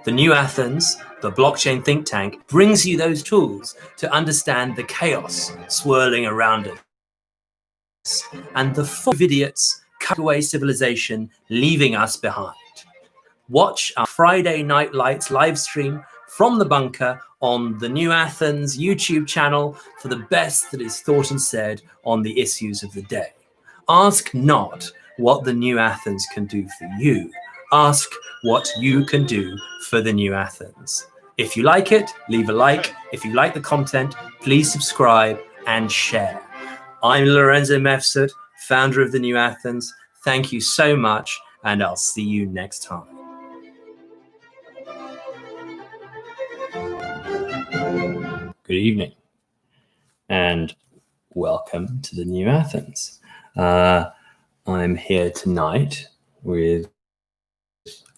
The New Athens, the blockchain think tank, brings you those tools to understand the chaos swirling around us and the full idiots cut away civilization, leaving us behind. Watch our Friday Night Lights live stream from the bunker on the New Athens YouTube channel for the best that is thought and said on the issues of the day. Ask not what the New Athens can do for you. Ask what you can do for the New Athens. If you like it, leave a like. If you like the content, please subscribe and share. I'm Lorenzo Mefsud, founder of the New Athens. Thank you so much, and I'll see you next time. Good evening, and welcome to the New Athens. I'm here tonight with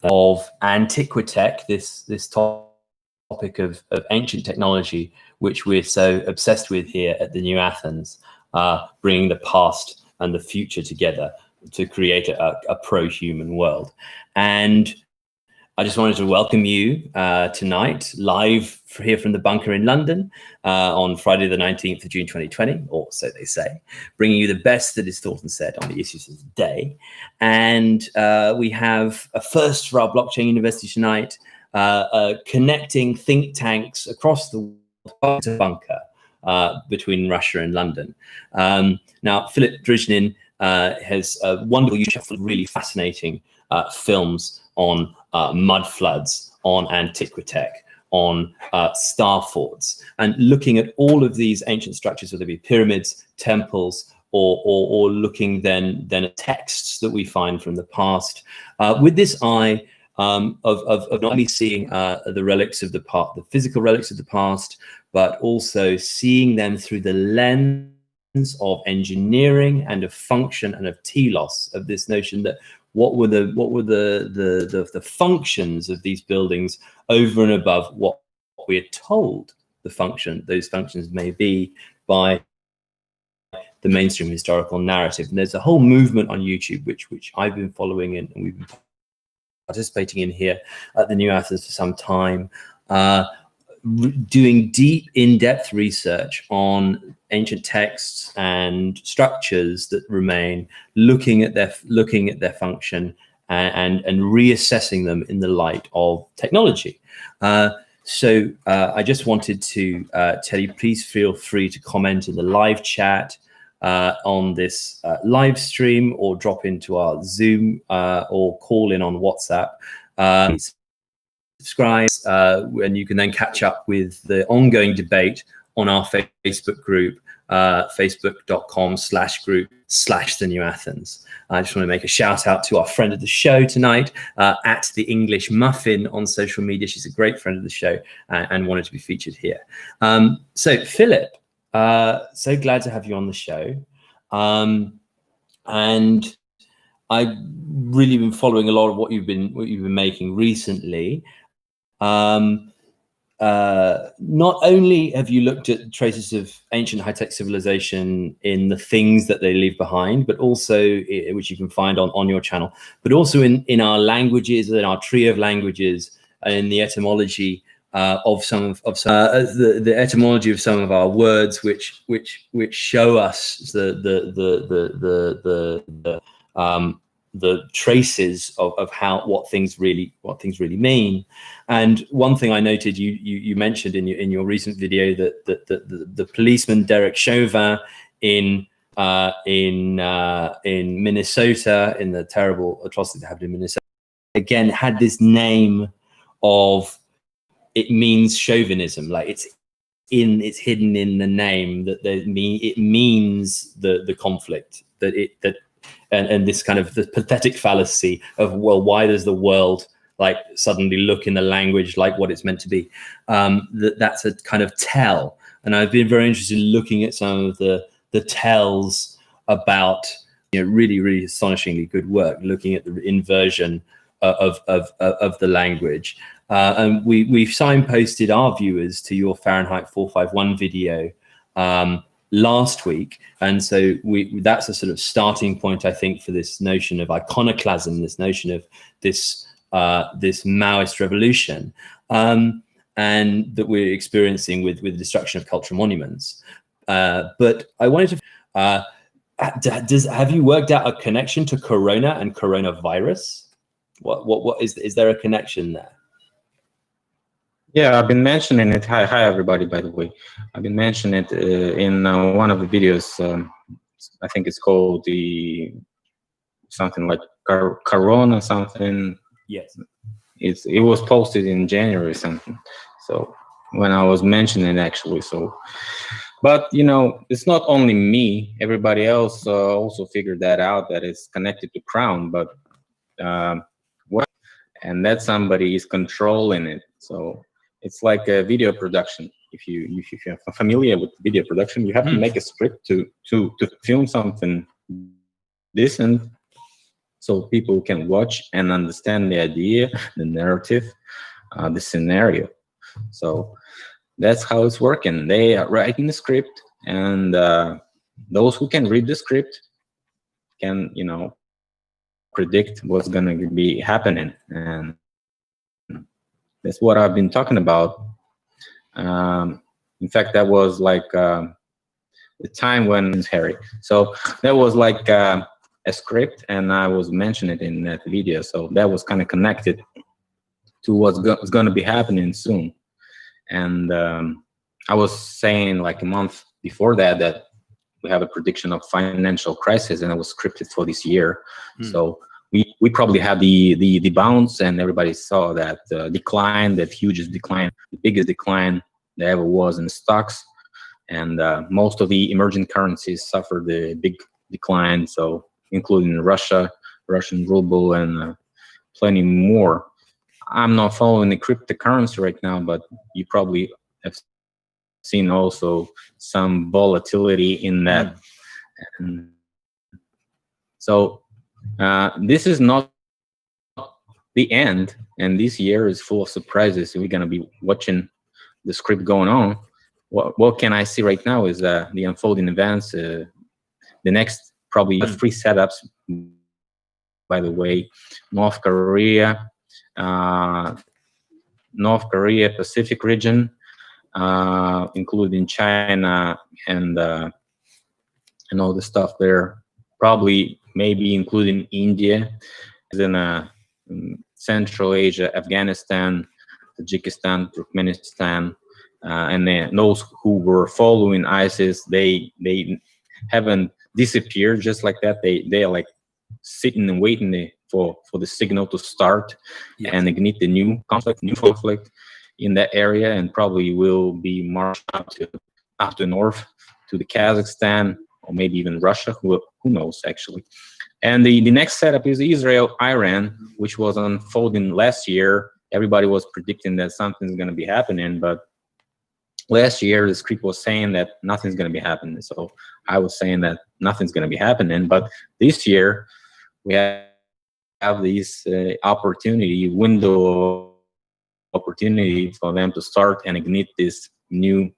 of Antiquitech, this topic of ancient technology, which we're so obsessed with here at the New Athens, bringing the past and the future together to create a pro-human world. And I just wanted to welcome you tonight, live here from the bunker in London on Friday the 19th of June 2020, or so they say, bringing you the best that is thought and said on the issues of the day. And we have a first for our blockchain university tonight, connecting think tanks across the world to bunker between Russia and London. Now, Philip Drizhnin has a wonderful YouTube full of really fascinating films on mud floods, on Antiquitech, on star forts, and looking at all of these ancient structures, whether it be pyramids, temples, or looking then at texts that we find from the past, with this eye of not only seeing the relics of the past, the physical relics of the past, but also seeing them through the lens of engineering and of function and of telos, of this notion that what were the functions of these buildings over and above what we are told those functions may be by the mainstream historical narrative. And there's a whole movement on YouTube which I've been following and we've been participating in here at the New Athens for some time, doing deep, in-depth research on ancient texts and structures that remain, looking at their function and reassessing them in the light of technology. So I just wanted to tell you, please feel free to comment in the live chat on this live stream, or drop into our Zoom or call in on WhatsApp. Subscribe, and you can then catch up with the ongoing debate on our Facebook group, facebook.com/group/the New Athens. I just want to make a shout out to our friend of the show tonight, at the English Muffin on social media. She's a great friend of the show and wanted to be featured here. So Philip, so glad to have you on the show. And I've really been following a lot of what you've been making recently. Not only have you looked at traces of ancient high-tech civilization in the things that they leave behind, but also, which you can find on your channel, but also in our languages, in our tree of languages, and in the etymology of the etymology of some of our words, which show us the traces of what things really mean. And one thing I noted, you mentioned in your recent video that the policeman Derek Chauvin in Minnesota, in the terrible atrocity that happened in Minnesota, again had this name of, it means chauvinism, like it's hidden in the name, that it means the conflict, and this kind of the pathetic fallacy of, well, why does the world like suddenly look in the language like what it's meant to be? That's a kind of tell. And I've been very interested in looking at some of the tells about, really, really astonishingly good work, looking at the inversion of the language. And we've signposted our viewers to your Fahrenheit 451 video last week, and so that's a sort of starting point, I think, for this notion of iconoclasm, this notion of this this Maoist revolution, and that we're experiencing with the destruction of cultural monuments. But I wanted to, have you worked out a connection to corona and coronavirus? What is there a connection there? Yeah, I've been mentioning it. Hi everybody, by the way. I've been mentioning it in one of the videos. I think it's called something like Corona something. Yes. It was posted in January or something. So when I was mentioning it, actually, but it's not only me. Everybody else also figured that out, that it's connected to Crown, but and that somebody is controlling it. So it's like a video production. If you're familiar with video production, you have to make a script to film something decent, so people can watch and understand the idea, the narrative, the scenario. So that's how it's working. They are writing the script, and those who can read the script can, predict what's going to be happening. And that's what I've been talking about. In fact, that was like the time when it's Harry. So that was like a script, and I was mentioning it in that video. So that was kind of connected to what's going to be happening soon. And I was saying like a month before that we have a prediction of financial crisis, and it was scripted for this year. So we probably had the bounce, and everybody saw that decline, that hugest decline, the biggest decline there ever was in stocks. And most of the emerging currencies suffered a big decline, so including Russian ruble, and plenty more. I'm not following the cryptocurrency right now, but you probably have seen also some volatility in that. And so this is not the end, and this year is full of surprises. We're going to be watching the script going on. What can I see right now is the unfolding events. The next probably 3 setups, by the way: North Korea, Pacific region, including China and all the stuff there. Probably maybe including India, then Central Asia, Afghanistan, Tajikistan, Turkmenistan, and then those who were following ISIS, they haven't disappeared just like that. They are like sitting and waiting for the signal to start and ignite the new conflict in that area, and probably will be marched up to north to the Kazakhstan, or maybe even Russia. Who knows, actually. And the next setup is Israel-Iran, which was unfolding last year. Everybody was predicting that something's going to be happening, but last year the script was saying that nothing's going to be happening. So I was saying that nothing's going to be happening. But this year we have this window opportunity for them to start and ignite this new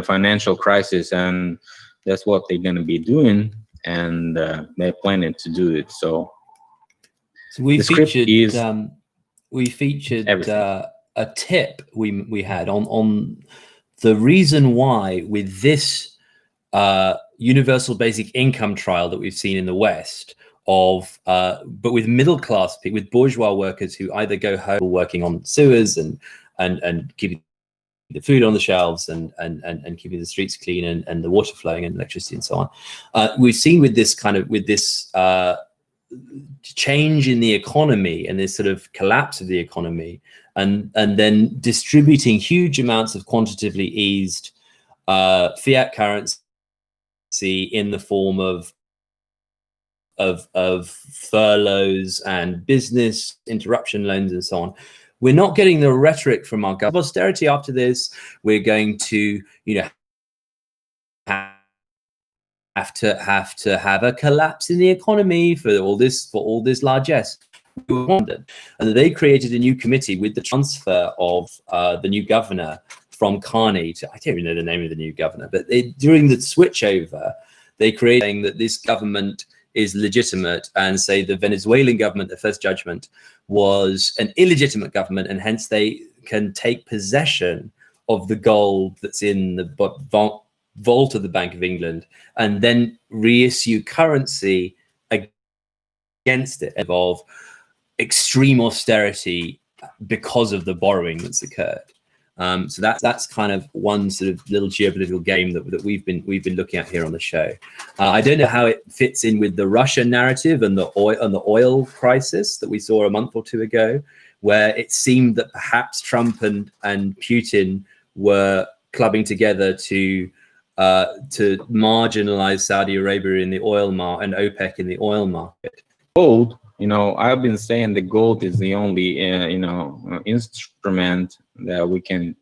financial crisis, and that's what they're going to be doing, and they're planning to do it. So we featured a tip we had on the reason why with this universal basic income trial that we've seen in the West, but with middle class people, with bourgeois workers who either go home working on sewers and keeping the food on the shelves and keeping the streets clean and the water flowing and electricity and so on. We've seen with this change in the economy and this sort of collapse of the economy, and then distributing huge amounts of quantitatively eased fiat currency in the form of furloughs and business interruption loans and so on. We're not getting the rhetoric from our government. Austerity after this, we're going to, have to have a collapse in the economy for all this largesse. And they created a new committee with the transfer of the new governor from Carney to, I don't even know the name of the new governor, but during the switchover, they created saying that this government is legitimate, and say the Venezuelan government, the first judgment, was an illegitimate government, and hence they can take possession of the gold that's in the vault of the Bank of England and then reissue currency against it, involve extreme austerity because of the borrowing that's occurred. So that's kind of one sort of little geopolitical game that we've been looking at here on the show. I don't know how it fits in with the Russia narrative and the oil crisis that we saw a month or two ago, where it seemed that perhaps Trump and Putin were clubbing together to marginalize Saudi Arabia in the oil market and OPEC in the oil market. Gold, I've been saying the gold is the only, instrument that we can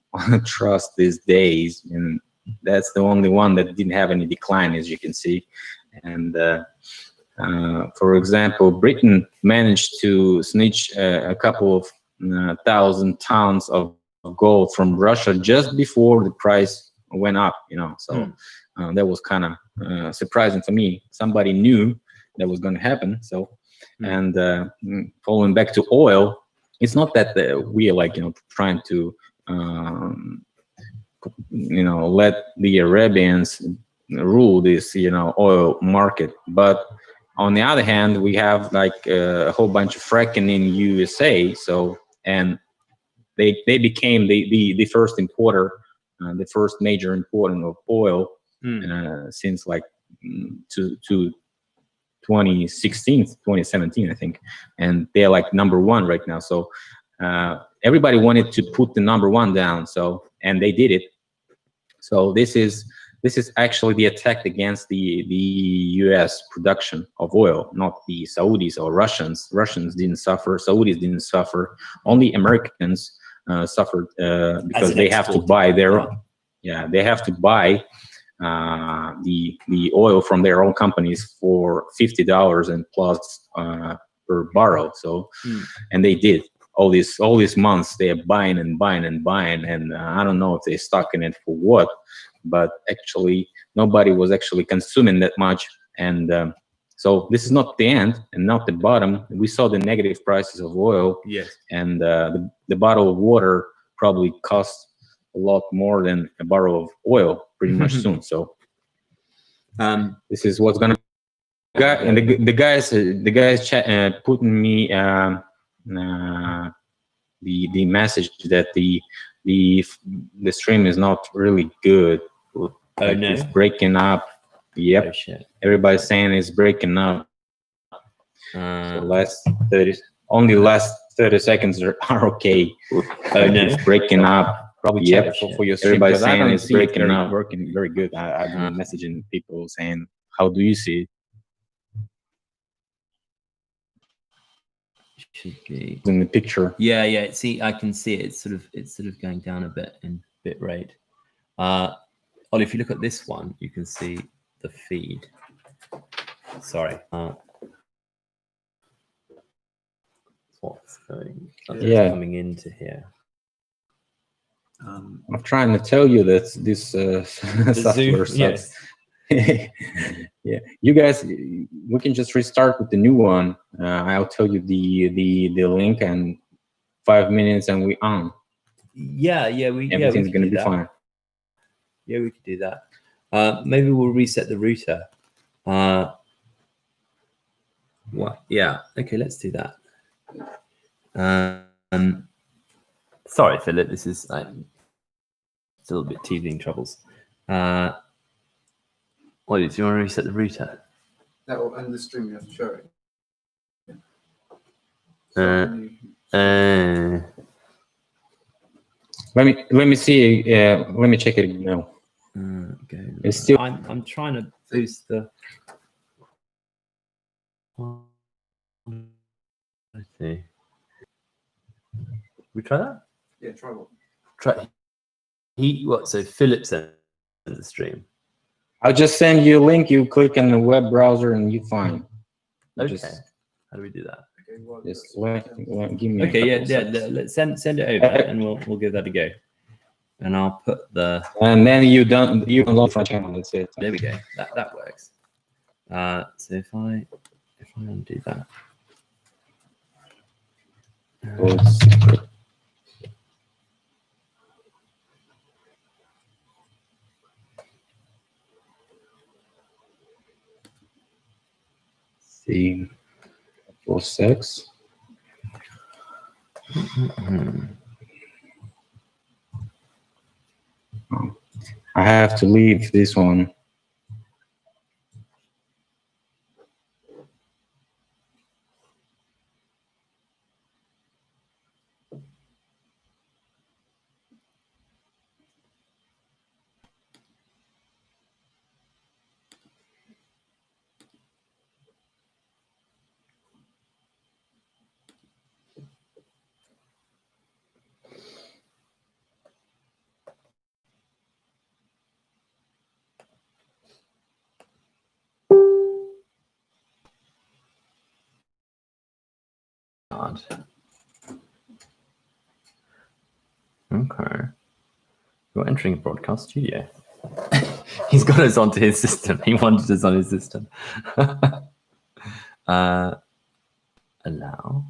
trust these days, and that's the only one that didn't have any decline, as you can see. And for example, Britain managed to snitch a couple of 1,000 tons of gold from Russia just before the price went up. So that was kind of surprising for me. Somebody knew that was going to happen. So. And following back to oil, it's not that we are trying to let the Arabians rule this oil market, but on the other hand, we have like a whole bunch of fracking in USA. So and they became the first importer, the first major importer of oil since like to 2016, 2017, I think, and they're like #1 right now. So everybody wanted to put the #1 down, and they did it. So this is actually the attack against the U.S. production of oil, not the Saudis or Russians. Russians didn't suffer, Saudis didn't suffer. Only Americans suffered because they have to buy their own. Yeah, they have to buy the oil from their own companies for $50 and plus per barrel. So, and they did all these months. They are buying and buying and buying, and I don't know if they're stocking it for what, but actually nobody was actually consuming that much. And so this is not the end and not the bottom. We saw the negative prices of oil. Yes, and the bottle of water probably cost a lot more than a barrel of oil pretty much soon. So this is what's gonna and the guys putting me the message that the stream is not really good. Oh no, it's breaking up. Yep. Oh, shit. Everybody's saying it's breaking up. So last 30 seconds are okay. Oh no, it's breaking up. Probably check for your stream. Everybody's saying it's breaking up. Working very good. I've been messaging people saying, "How do you see it?" Should be in the picture. Yeah. See, I can see it. It's sort of going down a bit in bit rate. Ollie, if you look at this one, you can see the feed. Sorry. What's going? Coming into here. I'm trying to tell you that this software sucks. Yeah, you guys, we can just restart with the new one. I'll tell you the link and 5 minutes and we on. Everything's gonna be fine. Yeah, we could do that. Maybe we'll reset the router. What? Yeah. Okay, let's do that. Sorry, Philip. This is still a bit teething troubles. What, do you want to reset the router? That will end the stream. You have to show it. Let me see. Let me check it now. Okay. It's still. I'm trying to boost the. Let's see. We try that? Yeah, try what? Try. So Philip sent the stream. I'll just send you a link. You click on the web browser and you find. Okay. How do we do that? Okay, well, just give me. Okay, let's send it over and we'll give that a go. And I'll put the. And then you unlock my channel. That's it. There we go. That works. So if I try and do that. So it's see 46. I have to leave this one. Okay. You're entering a broadcast studio. He's got us onto his system. He wanted us on his system. Allow.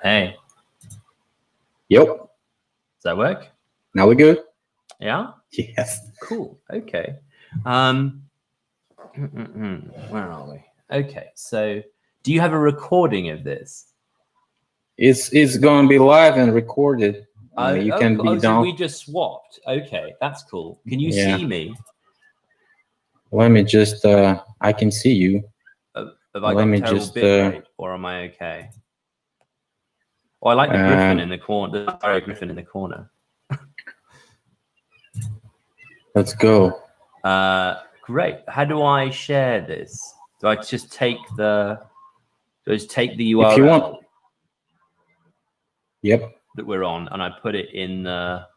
Hey, Yep. does that work? Now we're good. Yeah? Yes. Cool. Okay. Where are we? Okay. So do you have a recording of this? It's gonna be live and recorded. You can be so down. we just swapped. Okay, that's cool. Can you Yeah. see me? Let me just I can see you. Have I Let got me terrible just, bit rate, or am I okay? Oh, I like the griffin in the corner. The Barry Griffin in the corner. Let's go. Great. How do I share this? Do I just take the? Do I just take the URL If you want. Yep. that we're on, and I put it in our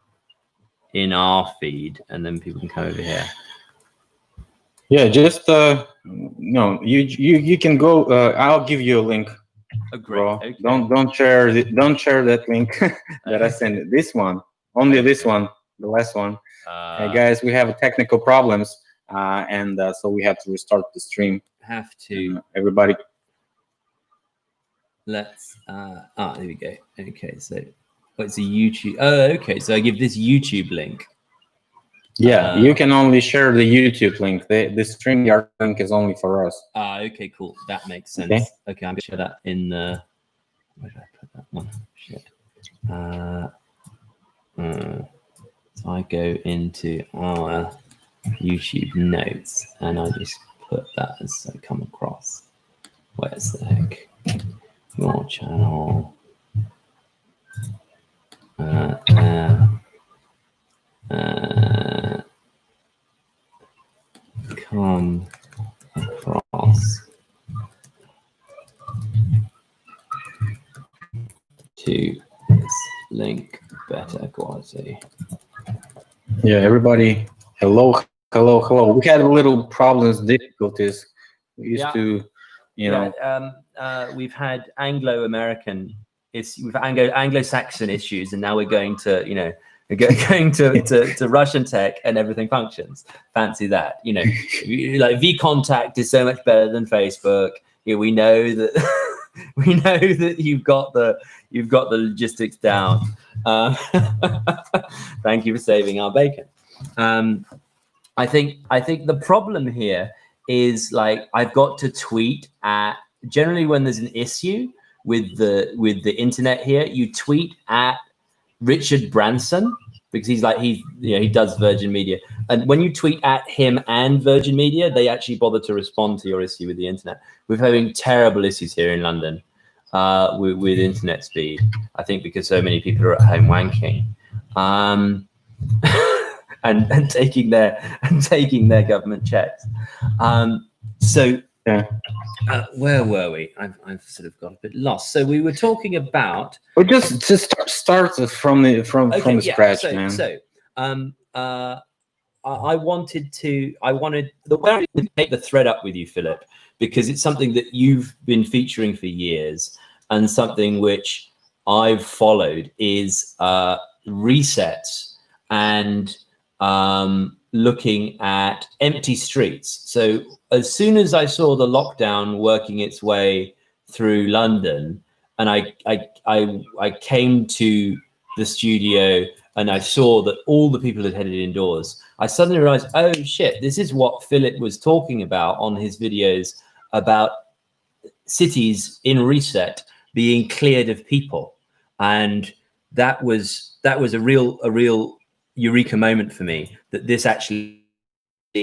feed, and then people can come over here. Yeah, just no, you can go. I'll give you a link. Oh, great. Bro. Okay. Don't share it. Don't share that link that I sent. This one, only this one, the last one. Hey guys, we have technical problems, and so we have to restart the stream. Have to. Everybody. Let's. There we go. Okay, so it's a YouTube. Oh, okay. So I give this YouTube link. Yeah, you can only share the YouTube link. The StreamYard link is only for us. Okay, cool. That makes sense. Okay, I'm gonna share that in the. Where did I put that one? Shit. So I go into our YouTube notes and I just put that as I come across. Where's the heck? Your channel. Come across to this link better quality. Yeah, everybody. Hello. We had a little problems, difficulties. We used to, you know. We've had Anglo-American. We've Anglo-Saxon issues, and now we're going to, we're going to Russian tech, and everything functions. Fancy that, like vContact is so much better than Facebook. We know that we know that you've got the logistics down. Thank you for saving our bacon. I think the problem here is, like, I've got to tweet at, generally when there's an issue with the internet here, you tweet at Richard Branson, because he does Virgin Media, and when you tweet at him and Virgin Media, they actually bother to respond to your issue with the internet. We're having terrible issues here in London with internet speed. I think because so many people are at home wanking, and taking their government checks. So. Yeah. Where were we? I've sort of got a bit lost. So we were talking about. Well, just start from the scratch, man. So I wanted the way I take the thread up with you, Philip, because it's something that you've been featuring for years, and something which I've followed is resets and looking at empty streets. So as soon as I saw the lockdown working its way through London, and I came to the studio and I saw that all the people had headed indoors, I suddenly realized, oh shit, this is what Philip was talking about on his videos about cities in reset being cleared of people. And that was a real eureka moment for me, that this actually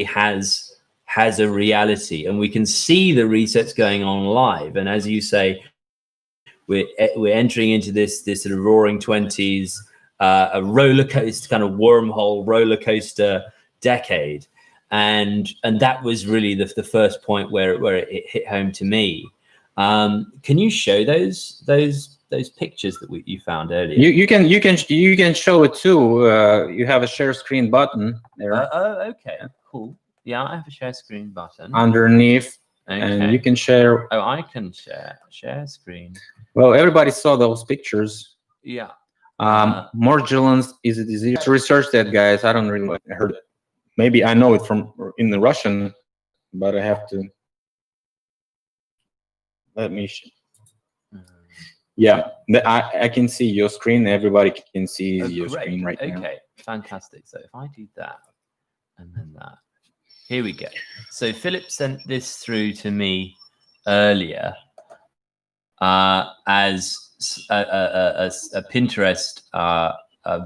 has a reality, and we can see the resets going on live. And as you say, we're entering into this sort of roaring 20s, a roller coaster, kind of wormhole roller coaster decade, and that was really the first point where it hit home to me. Can you show those pictures that you found earlier? You can show it too. You have a share screen button there. Oh, okay, cool. Yeah, I have a share screen button Underneath, okay. And you can share. Oh, I can share screen. Well, everybody saw those pictures. Yeah. Morgellons is a disease. To research that, guys. I don't really heard it. Maybe I know it from in the Russian, but I have to. Let me. Yeah, I can see your screen. Everybody can see your screen right now. Okay, fantastic. So if I do that, and then that, here we go. So Philip sent this through to me earlier as a Pinterest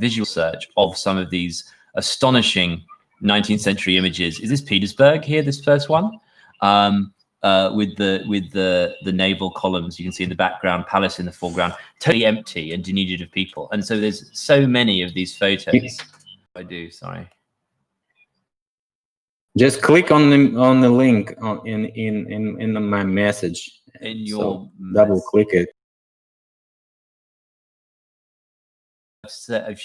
visual search of some of these astonishing 19th century images. Is this Petersburg here? This first one, with the naval columns you can see in the background, palace in the foreground, totally empty and denuded of people. And so there's so many of these photos. Sorry. Just click on the link in my message. In your double click it. I've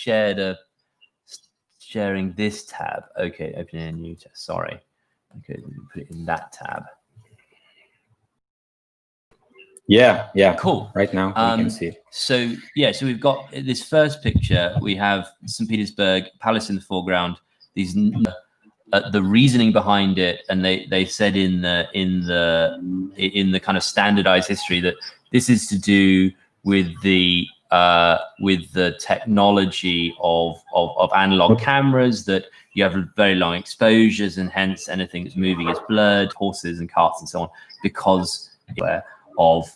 sharing this tab. Okay, opening a new tab. Sorry. Okay, put it in that tab. Yeah. Cool. Right now we can see it. So we've got this first picture. We have St. Petersburg, palace in the foreground. These the reasoning behind it, and they said in the kind of standardized history that this is to do with the technology of analog cameras, that you have very long exposures, and hence anything that's moving is blurred, horses and carts and so on, because of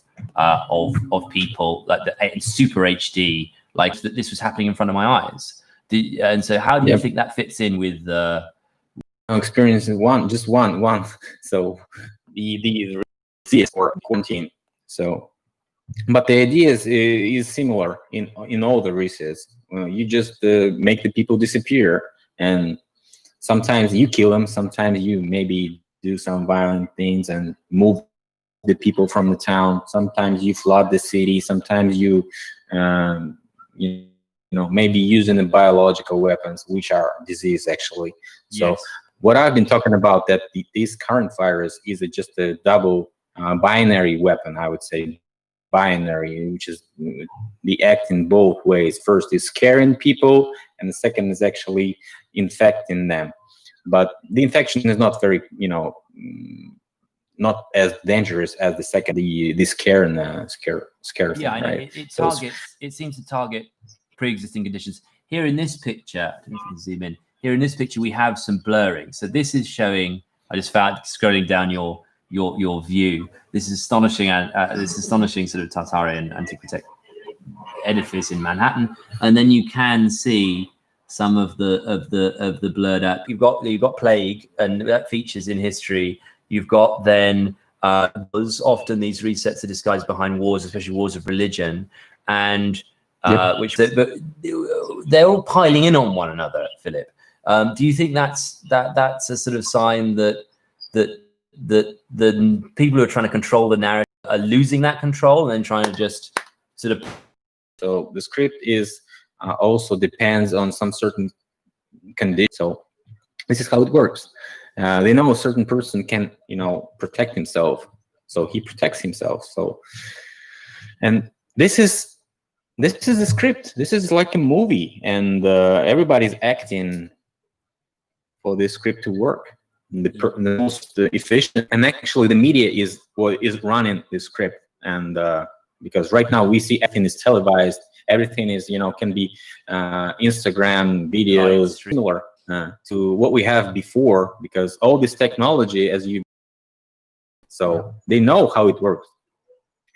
people like in super HD, like that this was happening in front of my eyes. And so how do you think that fits in with the experience? Just one. So the CS or quarantine. So, but the idea is similar in all the resets. You just make the people disappear, and sometimes you kill them. Sometimes you maybe do some violent things and move the people from the town. Sometimes you flood the city. Sometimes you maybe using the biological weapons, which are disease actually. So what I've been talking about, that this current virus is just a double binary weapon, I would say. Binary, which is the act in both ways. First is scaring people, and the second is actually infecting them. But the infection is not very, not as dangerous as the second, the scare and scare thing, I know. Right? It seems to target pre-existing conditions. Here in this picture, I don't know if you can zoom in. Here in this picture, we have some blurring. So this is showing. I just found scrolling down your view. This is astonishing. This astonishing sort of Tartarian antiquity edifice in Manhattan, and then you can see some of the blurred out. You've got plague, and that features in history. You've got then often these resets are disguised behind wars, especially wars of religion, and but they're all piling in on one another. Philip, do you think that's a sort of sign that the people who are trying to control the narrative are losing that control and then trying to just sort of? So the script is also depends on some certain conditions. So This is how it works. They know a certain person can, protect himself, so he protects himself. So, and this is a script. This is like a movie, and everybody's acting for this script to work. The most efficient, and actually the media is what is running this script. And because right now we see everything is televised, everything is can be Instagram videos, similar to what we have before, because all this technology, so they know how it works,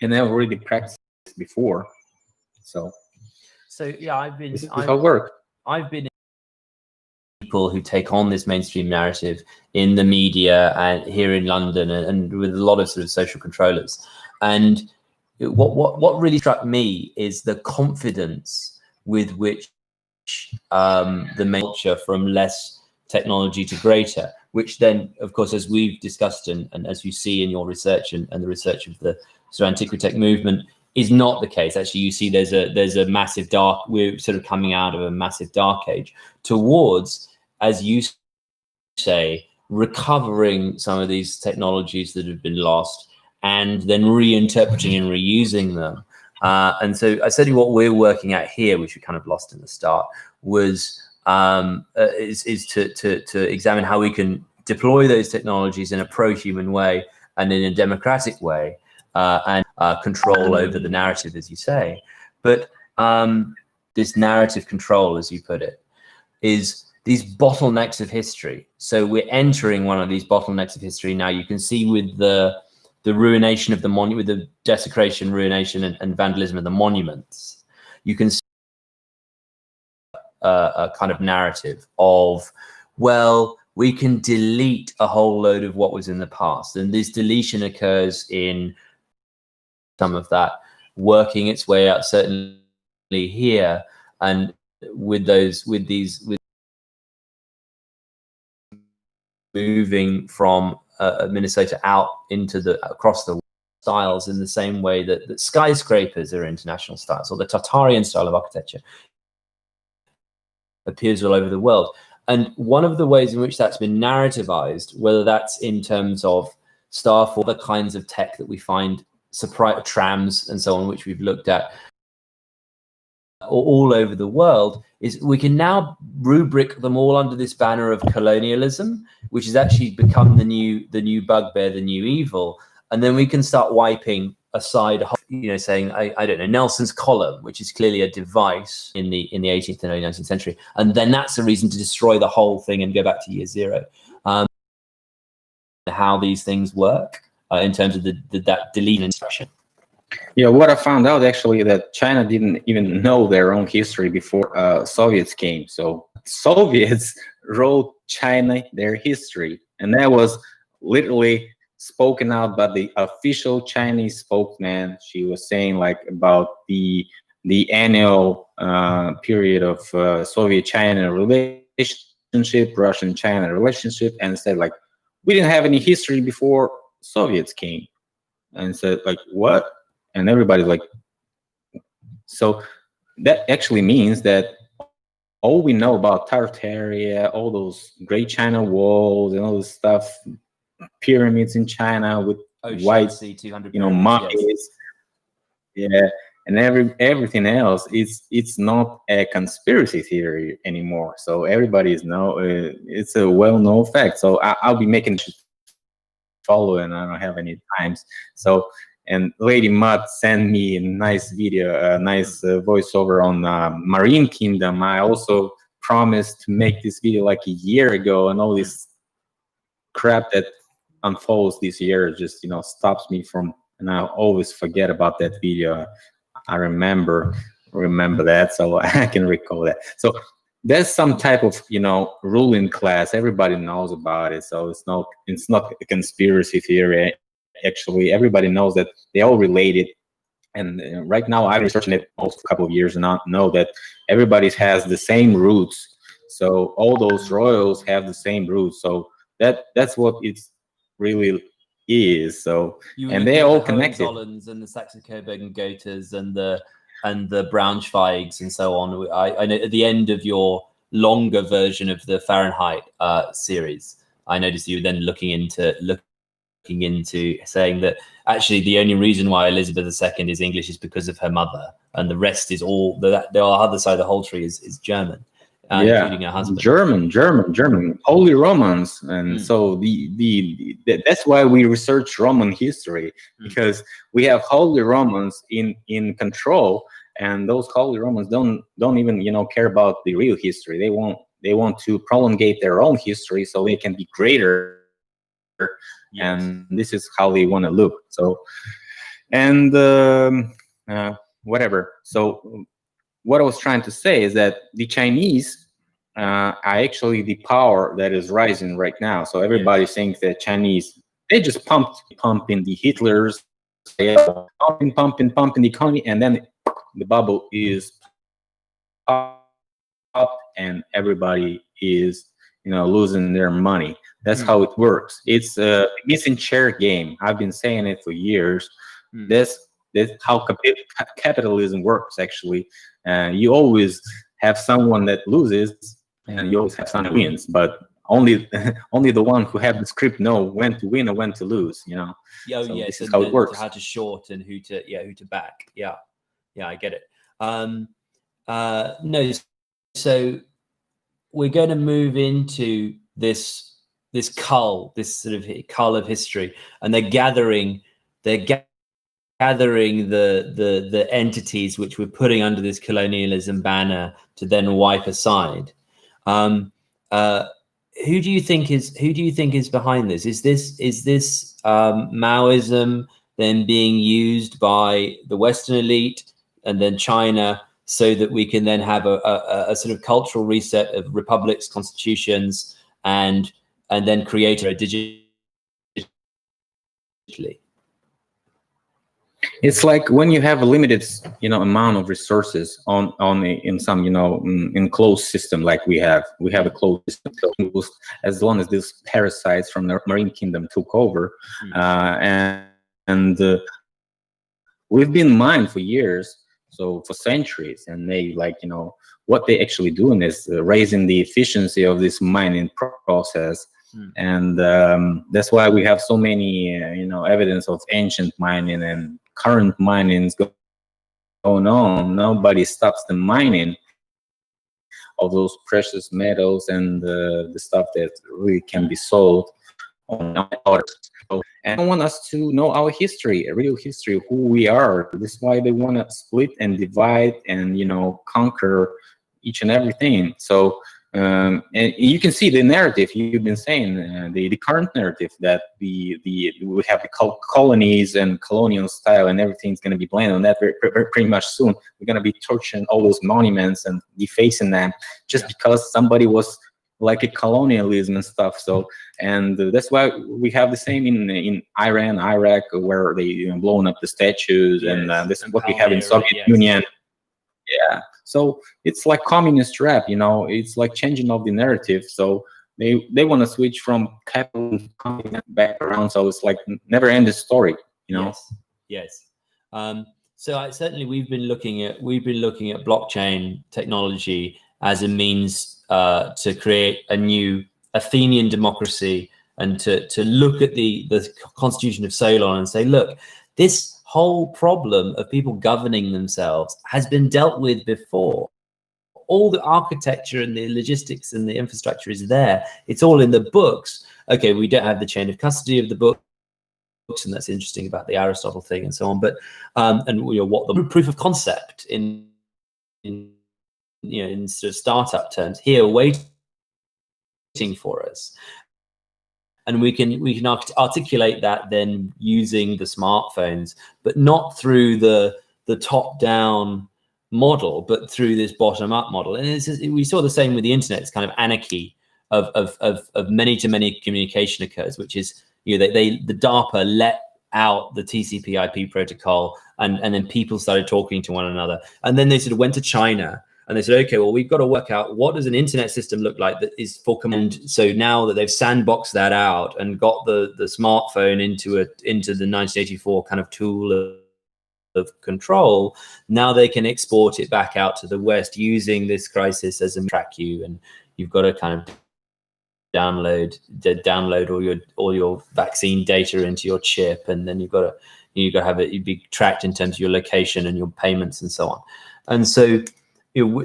and they already practiced before. So yeah, this is how it works. I've been people who take on this mainstream narrative in the media and here in London, and with a lot of sort of social controllers. And what really struck me is the confidence with which the culture from less technology to greater, which then, of course, as we've discussed and as you see in your research and the research of the sort of Antiquitech movement, is not the case. Actually, you see there's a massive we're sort of coming out of a massive dark age towards, as you say, recovering some of these technologies that have been lost and then reinterpreting and reusing them. And so essentially what we're working at here, which we kind of lost in the start, was is to examine how we can deploy those technologies in a pro-human way and in a democratic way, and control over the narrative, as you say. But this narrative control, as you put it, is these bottlenecks of history. So we're entering one of these bottlenecks of history now. You can see with the ruination of the monument, with the desecration, ruination, and vandalism of the monuments, you can see a kind of narrative of, well, we can delete a whole load of what was in the past. And this deletion occurs in some of that working its way out, certainly here, and with moving from Minnesota out into across the styles, in the same way that skyscrapers are international styles, or the Tartarian style of architecture appears all over the world. And one of the ways in which that's been narrativized, whether that's in terms of staff or the kinds of tech that we find, trams and so on, which we've looked at all over the world, is we can now rubric them all under this banner of colonialism, which has actually become the new bugbear, the new evil. And then we can start wiping aside, saying, I don't know, Nelson's column, which is clearly a device in the 18th and early 19th century. And then that's a reason to destroy the whole thing and go back to year zero. How these things work in terms of that delete instruction. Yeah, what I found out actually that China didn't even know their own history before Soviets came. So Soviets wrote China their history, and that was literally spoken out by the official Chinese spokesman. She was saying like about the annual period of Soviet-China relationship, Russian-China relationship, and said like, we didn't have any history before Soviets came. And said like, what? And everybody's like, so that actually means that all we know about Tartaria, all those Great China Walls and all this stuff, pyramids in China with white, mummies, yeah, and everything else, it's not a conspiracy theory anymore. So everybody it's a well-known fact. So I'll be making follow, and I don't have any times. So. And Lady Mud sent me a nice video, a nice voiceover on Marine Kingdom. I also promised to make this video like a year ago, and all this crap that unfolds this year just stops me from, and I always forget about that video. I remember that, so I can recall that. So there's some type of ruling class. Everybody knows about it, so it's not a conspiracy theory. Actually, everybody knows that they all related, and right now I've been researching it almost a couple of years, and I know that everybody has the same roots. So all those royals have the same roots. So that's what it really is. So and they're all connected. And the Saxe-Coburg and Goethas and the Braunschweigs and so on. I know at the end of your longer version of the Fahrenheit series, I noticed you then looking into saying that actually the only reason why Elizabeth II is English is because of her mother, and the rest is all the other side of the whole tree is German, including her husband. German, Holy Romans, and so that's why we research Roman history, because we have Holy Romans in control, and those Holy Romans don't even care about the real history. They want to prolongate their own history so they can be greater. Yes. And this is how they want to look. So, and whatever. So, what I was trying to say is that the Chinese are actually the power that is rising right now. So everybody thinks that Chinese, they just pumping the Hitlers, pumping the economy, and then the bubble is up, and everybody is losing their money. That's how it works. It's a missing chair game. I've been saying it for years. That's how capitalism works, actually. You always have someone that loses, and you always have someone that wins. But only the one who have the script know when to win or when to lose. So this is how it works. How to short and who to back. Yeah, I get it. No, so we're going to move into this cull, this sort of cull of history, and they're gathering the entities which we're putting under this colonialism banner to then wipe aside. Who do you think is behind this? Is this Maoism then being used by the Western elite and then China, so that we can then have a sort of cultural reset of republics, constitutions, and then create a digitally? It's like when you have a limited, amount of resources in some, enclosed system like we have a closed system. So as long as these parasites from the Marine Kingdom took over, and we've been mined for years, so for centuries, and they what they actually doing is raising the efficiency of this mining process. And that's why we have so many, evidence of ancient mining and current minings going on. Nobody stops the mining of those precious metals and the stuff that really can be sold on others. And they want us to know our history, a real history, who we are. This is why they want to split and divide and conquer each and everything. So. And you can see the narrative you've been saying, the current narrative that we have the colonies and colonial style, and everything's going to be blamed on that pretty much soon. We're going to be torturing all those monuments and defacing them just because somebody was like a colonialism and stuff. So, and that's why we have the same in Iran, Iraq, where they blowing up the statues, and this is what we have in Soviet Union. Yeah. So it's like communist rap, it's like changing of the narrative. So they want to switch from capital back around. So it's like never ending story, Yes. So certainly we've been looking at blockchain technology as a means to create a new Athenian democracy, and to look at the Constitution of Ceylon and say, look, this whole problem of people governing themselves has been dealt with before. All the architecture and the logistics and the infrastructure is there. It's all in the books. Okay, we don't have the chain of custody of the books, and that's interesting about the Aristotle thing and so on. But and what the proof of concept in sort of startup terms here waiting for us. And we can articulate that then using the smartphones, but not through the top-down model, but through this bottom-up model. And we saw the same with the internet. It's kind of anarchy of many-to-many communication occurs, which is the DARPA let out the TCP/IP protocol, and then people started talking to one another, and then they sort of went to China. And they said, okay, well, we've got to work out what does an internet system look like that is for command. So now that they've sandboxed that out and got the smartphone into the 1984 kind of tool of control, now they can export it back out to the West using this crisis as a track you, and you've got to kind of download all your vaccine data into your chip, and then you've got to have it, you'd be tracked in terms of your location and your payments and so on. And so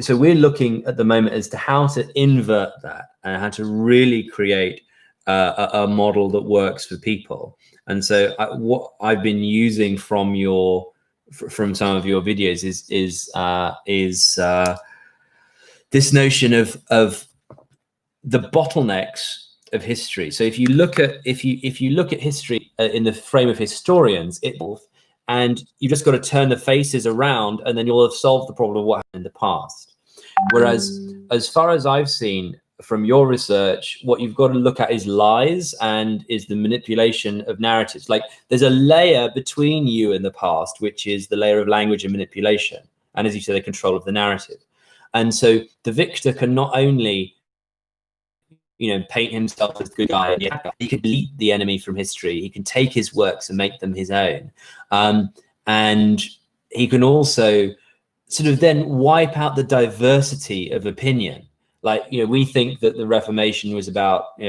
so we're looking at the moment as to how to invert that and how to really create a model that works for people. And so what I've been using from some of your videos is this notion of the bottlenecks of history. So if you look at history in the frame of historians, and you just got to turn the faces around, and then you'll have solved the problem of what happened in the past. Whereas, as far as I've seen from your research, what you've got to look at is lies and is the manipulation of narratives. Like there's a layer between you and the past, which is the layer of language and manipulation, and as you say, the control of the narrative. And so the victor can not only paint himself as a good guy. He could delete the enemy from history. He can take his works and make them his own. And he can also sort of then wipe out the diversity of opinion. Like, we think that the Reformation was about,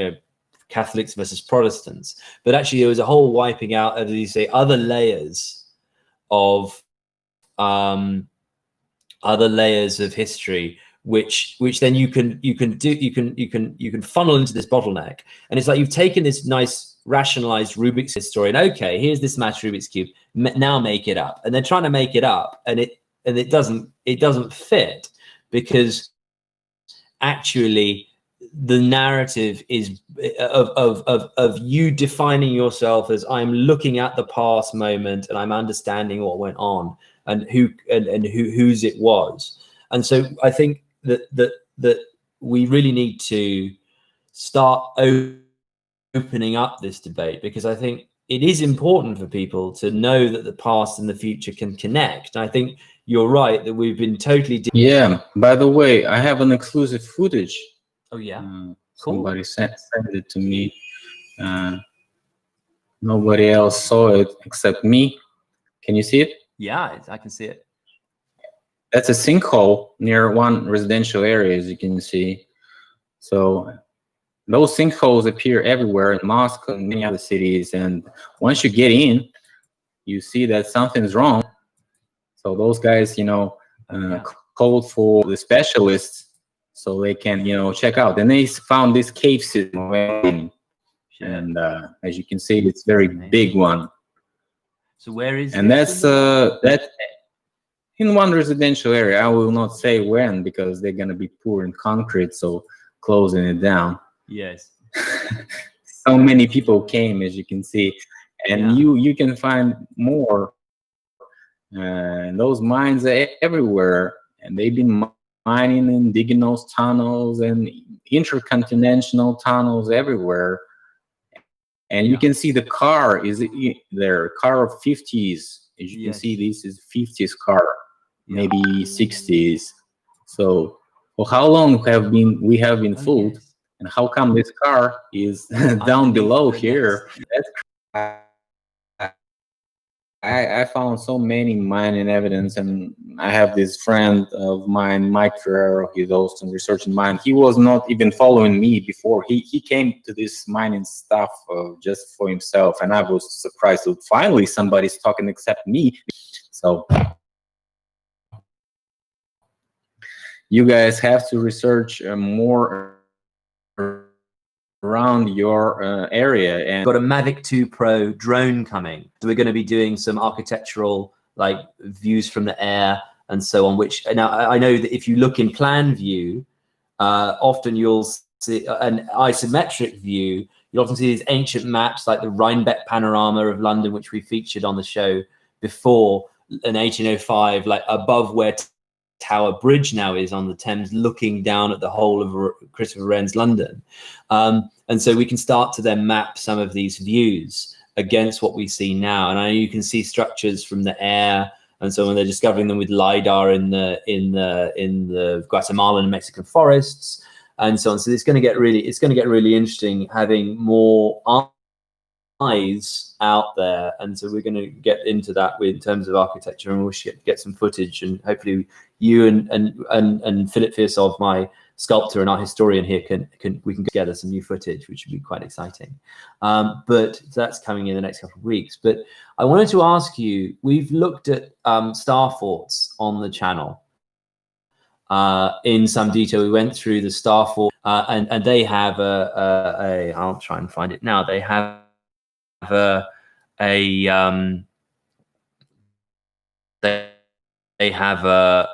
Catholics versus Protestants, but actually there was a whole wiping out of, as you say, other layers of history, which then you can funnel into this bottleneck. And it's like you've taken this nice rationalized Rubik's story, and okay, here's this match Rubik's cube, now make it up. And they're trying to make it up, and it doesn't fit, because actually the narrative is of you defining yourself as, I'm looking at the past moment and I'm understanding what went on and whose it was. And so I think that we really need to start opening up this debate, because I think it is important for people to know that the past and the future can connect. And I think you're right that we've been totally. Yeah. By the way, I have an exclusive footage. Oh yeah. Cool. Somebody sent it to me. Nobody else saw it except me. Can you see it? Yeah, I can see it. That's a sinkhole near one residential area, as you can see. So those sinkholes appear everywhere in Moscow and many other cities. And once you get in, you see that something's wrong. So those guys, called for the specialists so they can, check out. And they found this cave system. And as you can see, it's a very big one. So where is? And that's in one residential area. I will not say when, because they're gonna be pouring concrete, so closing it down. Yes. So many people came, as you can see, and you can find more. Those mines are everywhere, and they've been mining and digging those tunnels and intercontinental tunnels everywhere. And you can see the car is there, car of 50s. As you can see, this is 50s car, maybe 60s. So for how long we have been fooled, and how come this car is down below here? That's I found so many mining evidence, and I have this friend of mine, Mike Ferrero. He's also researching mine. He was not even following me before. He came to this mining stuff just for himself, and I was surprised that finally somebody's talking except me. So you guys have to research more around your area. And got a Mavic 2 Pro drone coming, so we're going to be doing some architectural views from the air and so on, which now I know that if you look in plan view, often you'll see an isometric view. You'll often see these ancient maps like the Rhinebeck panorama of London, which we featured on the show before, in 1805, like above where Tower Bridge now is on the Thames, looking down at the whole of Christopher Wren's London. And so we can start to then map some of these views against what we see now. And I know you can see structures from the air, and so when they're discovering them with LiDAR in the Guatemalan and Mexican forests and so on. So it's going to get really interesting having more eyes out there, and so we're going to get into that in terms of architecture, and we'll get some footage, and hopefully you and Philip Firsov, my sculptor and our historian here, we can get together some new footage, which would be quite exciting. But that's coming in the next couple of weeks. But I wanted to ask you, we've looked at star forts on the channel in some detail. We went through the star fort, and they have I'll try and find it now. They have they have a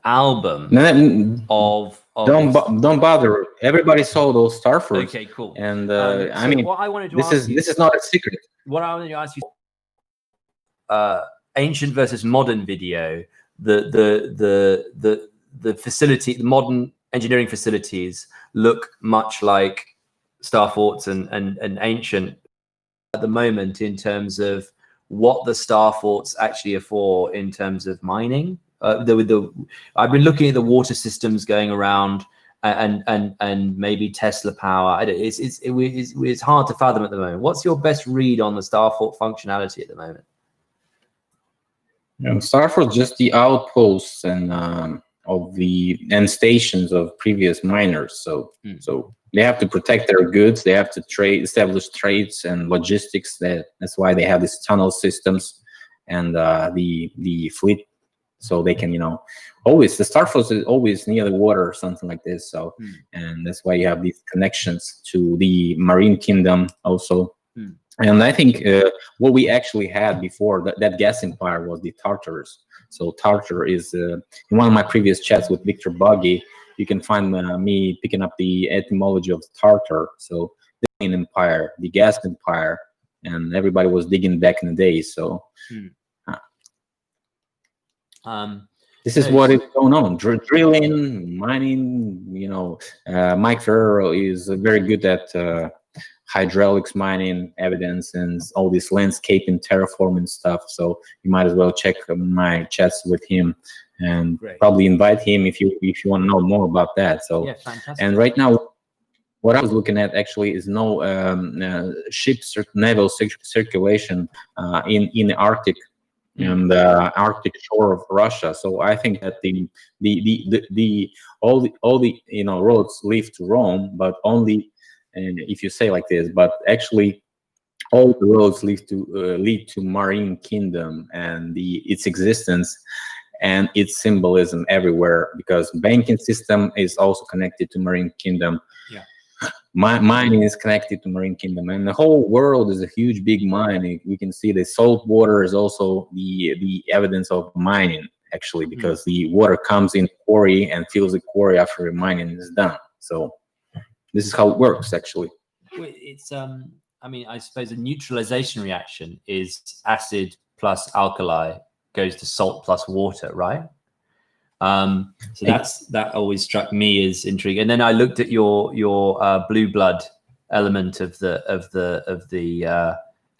album of don't bother. Everybody saw those star forts. Okay, cool. And I mean, what I wanted to this is not a secret. What I wanted to ask you, ancient versus modern video, the facility, the modern engineering facilities look much like star forts and ancient at the moment in terms of what the star forts actually are for in terms of mining. I've been looking at the water systems going around and maybe Tesla power. It's hard to fathom at the moment. What's your best read on the star fort functionality at the moment? Star fort just the outposts and of the end stations of previous miners. So they have to protect their goods. They have to establish trades and logistics. That's why they have these tunnel systems and the fleet. So they can, always, the star forts is always near the water or something like this. So, and that's why you have these connections to the Marine Kingdom also. And I think what we actually had before that gas empire was the Tartars. So Tartar is, in one of my previous chats with Victor Buggy, you can find me picking up the etymology of Tartar. So the empire, the gas empire, and everybody was digging back in the day. So. This is what is going on. Drilling, mining, Mike Ferrero is very good at hydraulics mining, evidence, and all this landscaping, terraforming stuff. So you might as well check my chats with him and probably invite him if you want to know more about that. So, yeah, fantastic. And right now, what I was looking at actually is no ships or naval circulation in the Arctic. And the Arctic shore of Russia. So I think that all the roads lead to Rome, but only, and if you say like this, but actually all the roads lead to Marine Kingdom and its existence and its symbolism everywhere, because banking system is also connected to Marine Kingdom. Yeah. Mining is connected to Marine Kingdom, and the whole world is a huge, big mine. We can see the salt water is also the evidence of mining, actually, because the water comes in the quarry and fills the quarry after the mining is done. So this is how it works, actually. It's I mean, I suppose a neutralization reaction is acid plus alkali goes to salt plus water, right? So that always struck me as intriguing. And then I looked at your blue blood element of the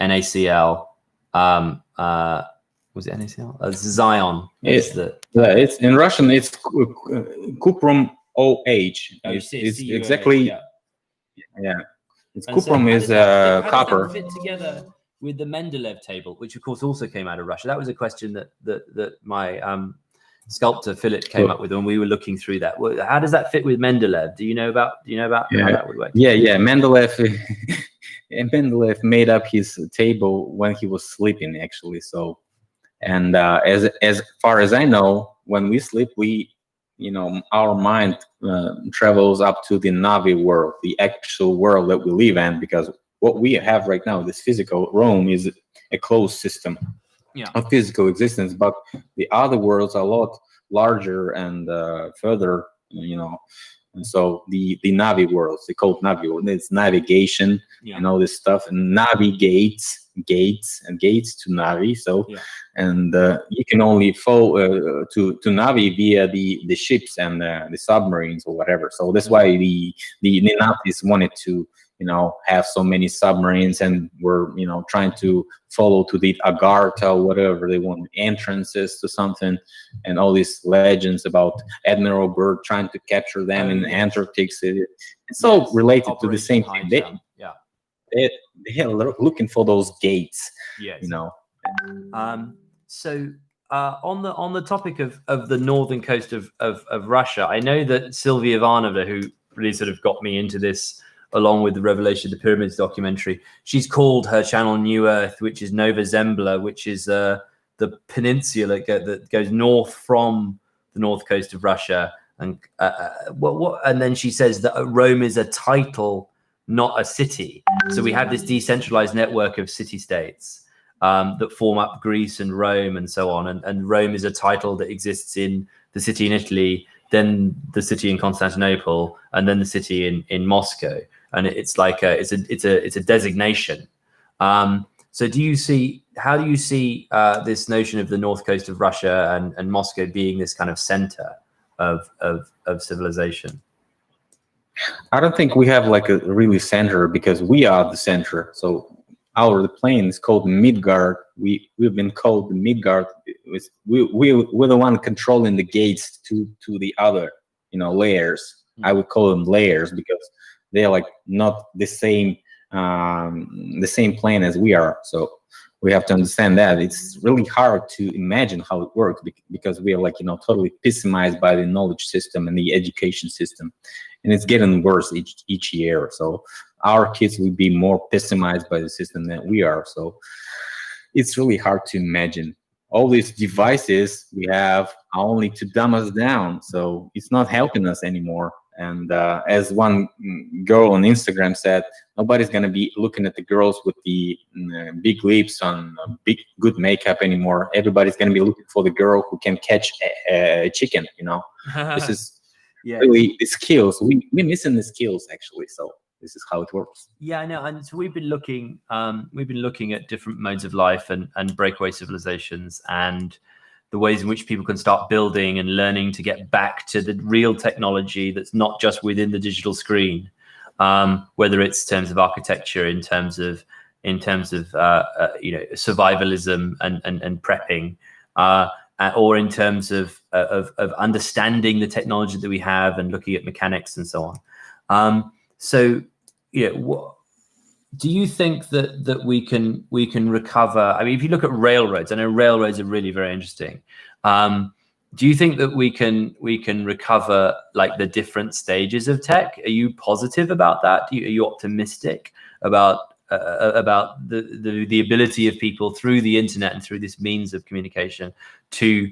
NaCl. Was it NaCl? Zion. It's in Russian. It's cuprum OH. It's exactly. Yeah. It's cuprum is copper. How does that fit together with the Mendeleev table, which of course also came out of Russia? That was a question that my sculptor Philip came up with when we were looking through that. How does that fit with Mendeleev? Do you know about how that would work? Yeah. Mendeleev made up his table when he was sleeping, actually. So, and as far as I know, when we sleep, our mind travels up to the Navi world, the actual world that we live in, because what we have right now, this physical Rome, is a closed system. Yeah. Of physical existence, but the other worlds are a lot larger and further, and so the Navi worlds, they call it Navi world. It's navigation and all this stuff, and gates to Navi. So, and you can only fall to Navi via the ships and the submarines or whatever. So that's why the Nazis wanted to have so many submarines, and we're trying to follow to the Agartha, whatever they want, entrances to something, and all these legends about Admiral Byrd trying to capture them in the Antarctic City. It's all related to the same thing. They're looking for those gates. Yes. So on the topic of the northern coast of Russia, I know that Sylvia Ivanova, who really sort of got me into this, along with the Revelation of the Pyramids documentary, she's called her channel New Earth, which is Nova Zembla, which is the peninsula that goes north from the north coast of Russia. And and then she says that Rome is a title, not a city. So we have this decentralized network of city-states that form up Greece and Rome and so on. And Rome is a title that exists in the city in Italy, then the city in Constantinople, and then the city in Moscow. And it's like it's a designation. So how do you see this notion of the north coast of Russia and Moscow being this kind of center of civilization? I don't think we have like a really center, because we are the center. So the plane is called Midgard. We've been called the Midgard. We're the one controlling the gates to the other layers. I would call them layers because they're like not the same plane as we are. So we have to understand that it's really hard to imagine how it works, because we are like totally pessimized by the knowledge system and the education system, and it's getting worse each year. So our kids will be more pessimized by the system than we are. So it's really hard to imagine. All these devices we have are only to dumb us down, so it's not helping us anymore. And as one girl on Instagram said, nobody's going to be looking at the girls with the big lips on big good makeup anymore. Everybody's going to be looking for the girl who can catch a chicken. This is really the skills. We're missing the skills, actually. So this is how it works. Yeah, I know. And so we've been looking at different modes of life and breakaway civilizations, and the ways in which people can start building and learning to get back to the real technology that's not just within the digital screen, whether it's in terms of architecture, in terms of survivalism and prepping, or in terms of understanding the technology that we have and looking at mechanics and so on. Do you think that we can recover? I mean, if you look at railroads, I know railroads are really very interesting. Do you think that we can recover like the different stages of tech? Are you positive about that? Are you optimistic about the ability of people through the internet and through this means of communication to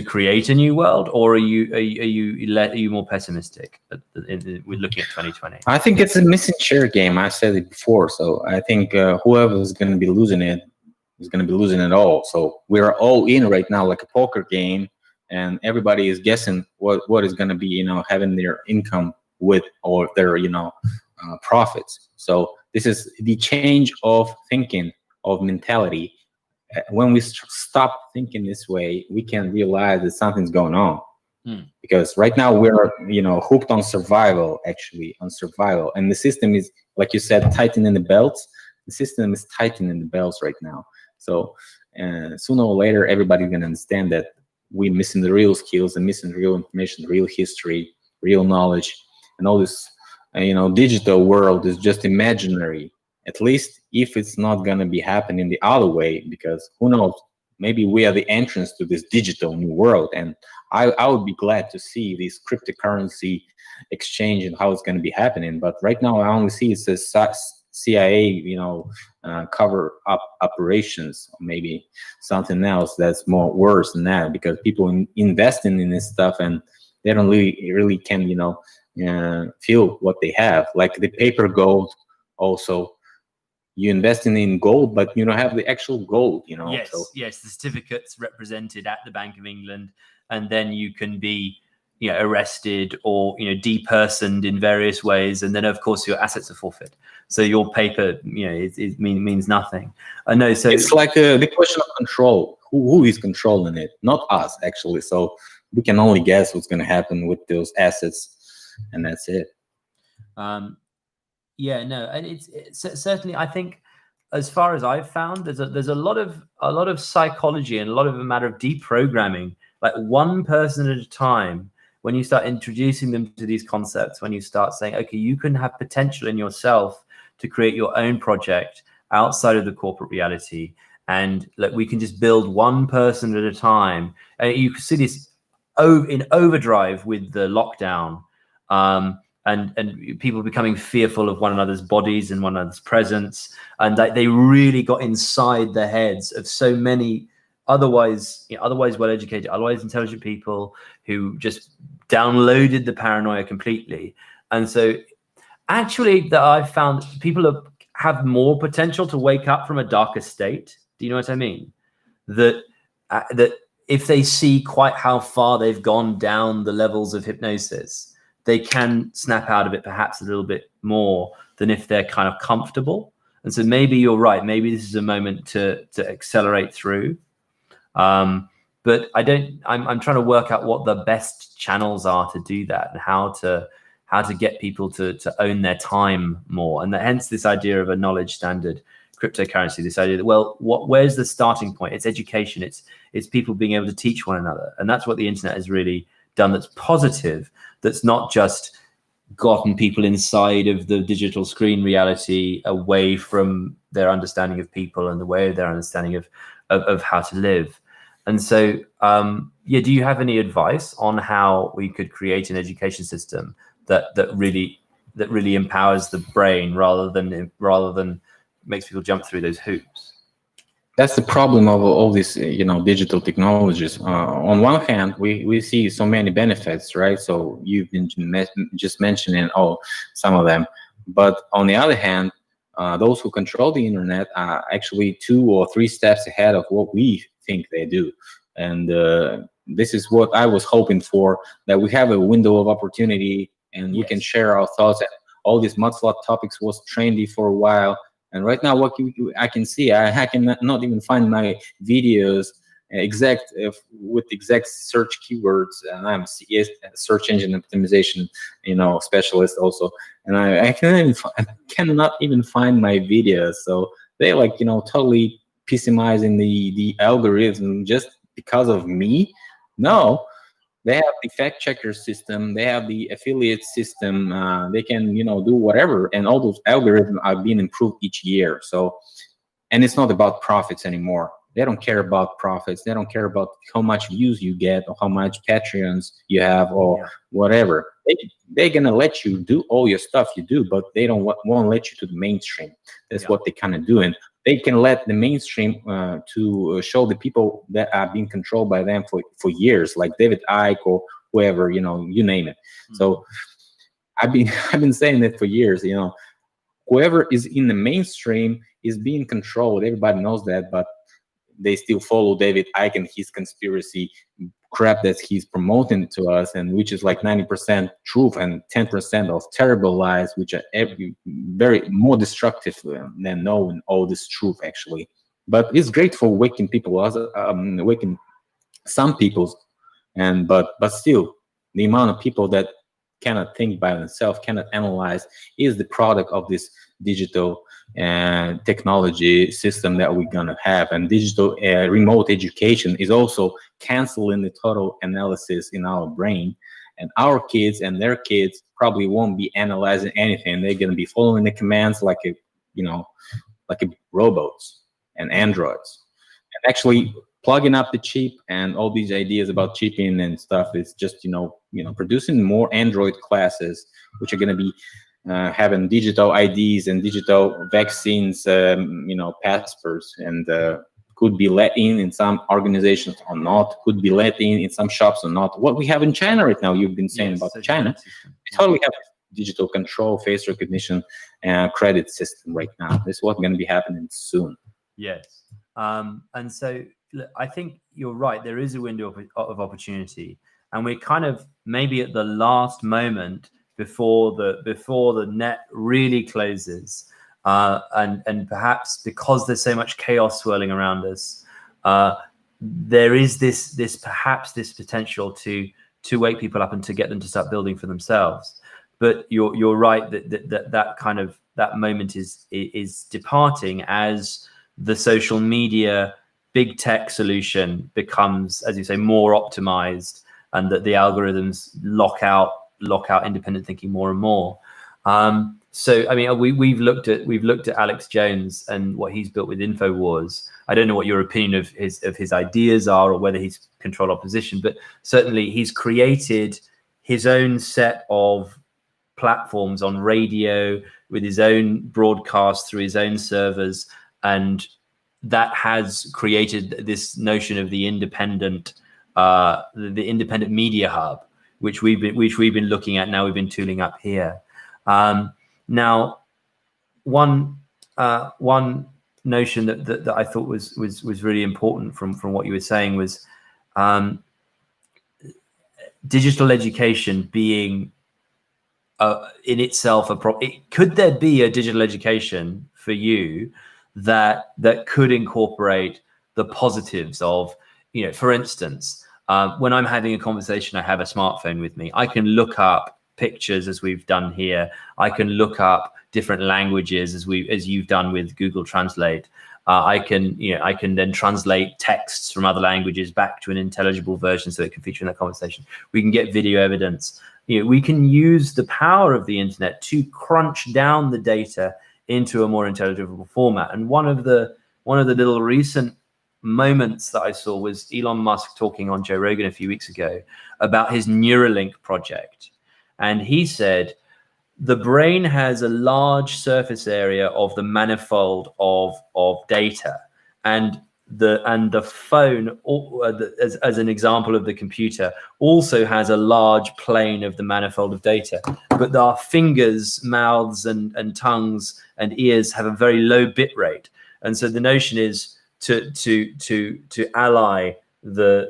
create a new world, or are you more pessimistic with looking at 2020? I think it's a missing share game. I said it before, so I think whoever is going to be losing it is going to be losing it all. So we're all in right now, like a poker game, and everybody is guessing what is going to be, having their income with, or their profits. So this is the change of thinking, of mentality. When we stop thinking this way, we can realize that something's going on. Because right now we're hooked on survival, and the system is, like you said, tightening the belts. The system is tightening the belts right now. So sooner or later, everybody's going to understand that we're missing the real skills and missing real information, real history, real knowledge, and all this digital world is just imaginary. At least if it's not going to be happening the other way, because who knows, maybe we are the entrance to this digital new world. And I would be glad to see this cryptocurrency exchange and how it's going to be happening. But right now I only see it's a CIA, cover up operations, or maybe something else that's more worse than that, because people investing in this stuff and they don't really can, feel what they have, like the paper gold. Also, you're investing in gold, but you don't have the actual gold, Yes, so. Yes, the certificate's represented at the Bank of England, and then you can be arrested or depersoned in various ways, and then of course your assets are forfeit. So your paper, it means nothing. I know. So it's like the question of control. Who is controlling it? Not us, actually. So we can only guess what's going to happen with those assets, and that's it. Yeah, no, and it's certainly, I think, as far as I've found, there's a lot of psychology and a lot of a matter of deprogramming, like one person at a time. When you start introducing them to these concepts, when you start saying, okay, you can have potential in yourself to create your own project outside of the corporate reality, and like we can just build one person at a time. And you can see this in overdrive with the lockdown. And people becoming fearful of one another's bodies and one another's presence, and that they really got inside the heads of so many otherwise well-educated, otherwise intelligent people who just downloaded the paranoia completely. And so actually that I've found people have more potential to wake up from a darker state. Do you know what I mean? That if they see quite how far they've gone down the levels of hypnosis, they can snap out of it perhaps a little bit more than if they're kind of comfortable. And so maybe you're right. Maybe this is a moment to accelerate through. But I'm trying to work out what the best channels are to do that, and how to get people to own their time more. And hence this idea of a knowledge standard cryptocurrency, this idea that, well, where's the starting point? It's education. It's people being able to teach one another. And that's what the internet has really done, that's positive, that's not just gotten people inside of the digital screen reality away from their understanding of people and the way of their understanding of how to live. And so do you have any advice on how we could create an education system that really empowers the brain rather than makes people jump through those hoops? That's the problem of all these, digital technologies. On one hand, we see so many benefits, right? So you've been just mentioning some of them. But on the other hand, those who control the internet are actually 2 or 3 steps ahead of what we think they do. And this is what I was hoping for, that we have a window of opportunity and we can share our thoughts. And all these mudslot topics was trendy for a while. And right now, I can see, I can not even find my videos with exact search keywords. And I'm a search engine optimization, specialist also. And I cannot even find my videos. So they totally pessimizing the algorithm just because of me. No. They have the fact checker system. They have the affiliate system. They can, do whatever. And all those algorithms are being improved each year. So, and it's not about profits anymore. They don't care about profits. They don't care about how much views you get or how much Patreons you have or whatever. They're going to let you do all your stuff you do, but they won't let you to the mainstream. That's what they kind of do. And they can let the mainstream to show the people that are being controlled by them for years, like David Icke or whoever, you name it. Mm-hmm. So I've been saying that for years. Whoever is in the mainstream is being controlled. Everybody knows that, but they still follow David Icke and his conspiracy crap that he's promoting to us, and which is like 90% truth and 10% of terrible lies, which are very more destructive than knowing all this truth actually. But it's great for waking people, waking some people, but still, the amount of people that cannot think by themselves, cannot analyze, is the product of this digital and technology system that we're gonna have. And digital remote education is also canceling the total analysis in our brain, and our kids and their kids probably won't be analyzing anything. They're gonna be following the commands like robots and androids. And actually plugging up the chip and all these ideas about chipping and stuff is just producing more android classes, which are going to be having digital IDs and digital vaccines, passports, and could be let in some organizations or not, could be let in some shops or not. What we have in China right now, you've been saying about China, we totally have digital control, face recognition, and credit system right now. This is what's going to be happening soon. Yes. And so I think you're right. There is a window of opportunity, and we're kind of maybe at the last moment before the net really closes, and perhaps because there's so much chaos swirling around us, there is this potential to wake people up and to get them to start building for themselves. But you're right that kind of that moment is departing as the social media big tech solution becomes, as you say, more optimized, and that the algorithms lock out independent thinking more and more. So I mean, we've looked at Alex Jones and what he's built with InfoWars. I don't know what your opinion of his ideas are, or whether he's control opposition, but certainly he's created his own set of platforms on radio with his own broadcast through his own servers, and that has created this notion of the independent media hub, which we've been looking at now. We've been tooling up here. Now, one notion that I thought was really important from what you were saying was digital education being in itself could there be a digital education for you that could incorporate the positives of, you know, for instance, when I'm having a conversation, I have a smartphone with me. I can look up pictures as we've done here. I can look up different languages as you've done with Google Translate. I can then translate texts from other languages back to an intelligible version so it can feature in that conversation. We can get video evidence. You know, we can use the power of the internet to crunch down the data into a more intelligible format. And one of the little recent moments that I saw was Elon Musk talking on Joe Rogan a few weeks ago about his Neuralink project. And he said, the brain has a large surface area of the manifold of data, and the phone, as an example of the computer, also has a large plane of the manifold of data. But our fingers, mouths, and tongues and ears have a very low bit rate, and so the notion is to ally the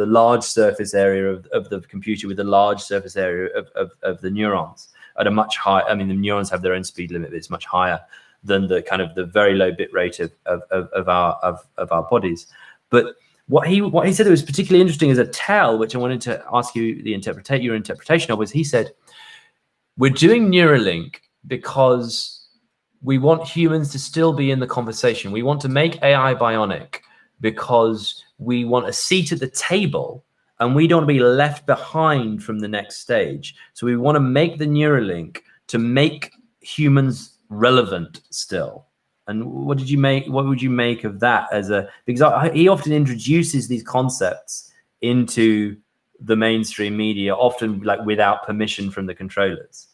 large surface area of the computer with the large surface area of the neurons at a much higher. I mean, the neurons have their own speed limit, but it's much higher than the kind of the very low bit rate of our bodies. But what he said that was particularly interesting as a tell, which I wanted to ask you your interpretation of, was he said, we're doing Neuralink because we want humans to still be in the conversation. We want to make AI bionic because we want a seat at the table and we don't want to be left behind from the next stage. So we want to make the Neuralink to make humans relevant still. And what would you make of that because he often introduces these concepts into the mainstream media, often like without permission from the controllers?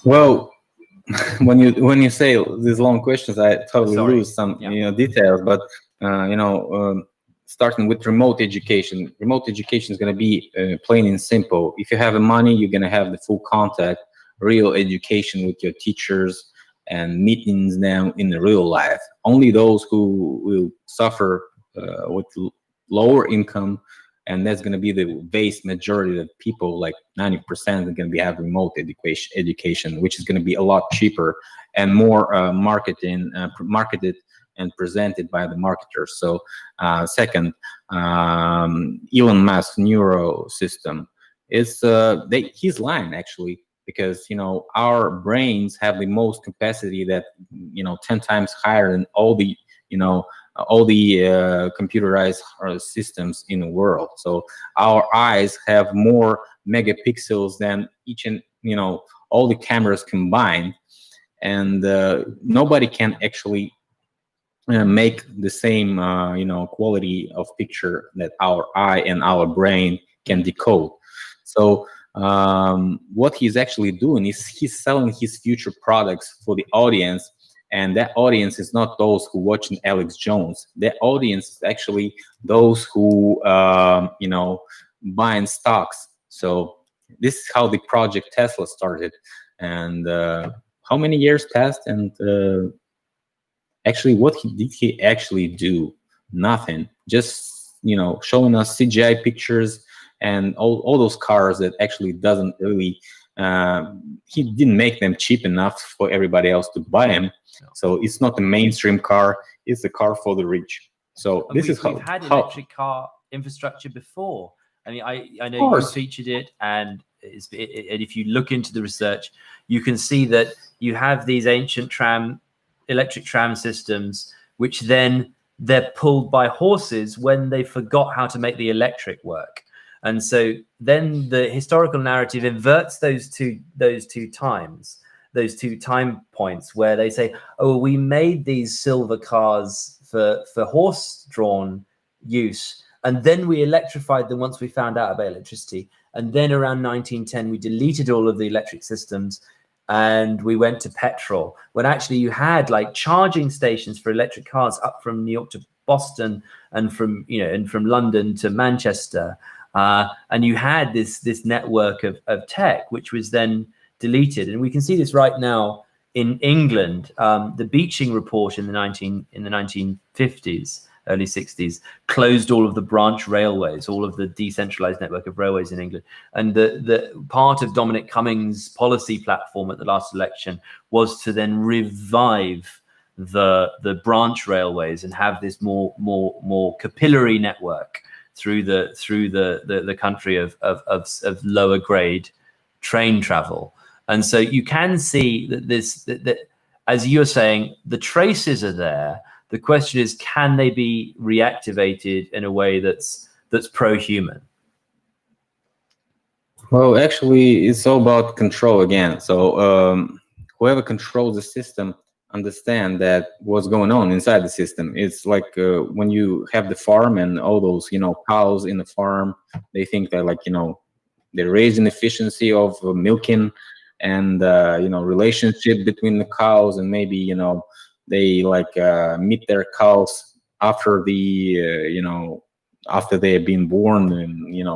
Well, when you say these long questions, I totally lose some details. But starting with remote education is going to be plain and simple. If you have the money, you're going to have the full contact, real education with your teachers and meeting them in the real life. Only those who will suffer with lower income, and that's going to be the vast majority of people, like 90% are going to be having remote education, which is going to be a lot cheaper and more marketed and presented by the marketers. So second, Elon Musk Neuro system is he's lying actually, because our brains have the most capacity that 10 times higher than all the computerized systems in the world. So our eyes have more megapixels than all the cameras combined, and nobody can actually make the same quality of picture that our eye and our brain can decode. So what he's actually doing is he's selling his future products for the audience. And that audience is not those who watching Alex Jones. That audience is actually those who, buying stocks. So this is how the project Tesla started. And how many years passed? And actually, what did he actually do? Nothing. Just, showing us CGI pictures and all those cars that actually doesn't really, he didn't make them cheap enough for everybody else to buy them. So it's not the mainstream car; it's the car for the rich. So and we've had electric car infrastructure before. I mean, I know you featured it, and And if you look into the research, you can see that you have these ancient electric tram systems, which then they're pulled by horses when they forgot how to make the electric work. And so then the historical narrative inverts those two time points where they say, oh, we made these silver cars for horse-drawn use, and then we electrified them once we found out about electricity. And then around 1910, we deleted all of the electric systems and we went to petrol, when actually you had like charging stations for electric cars up from New York to Boston and from London to Manchester. And you had this network of tech, which was then deleted. And we can see this right now in England. The Beeching report in the 1950s, early 60s, closed all of the branch railways, all of the decentralized network of railways in England. And the part of Dominic Cummings' policy platform at the last election was to then revive the branch railways and have this more capillary network through the country of lower grade train travel. And so you can see that as you're saying, the traces are there. The question is, can they be reactivated in a way that's pro-human? Well, actually, it's all about control again. So whoever controls the system understand that what's going on inside the system. It's like when you have the farm and all those, cows in the farm, they think that they're raising efficiency of milking and, relationship between the cows, and maybe, they meet their cows after after they have been born, and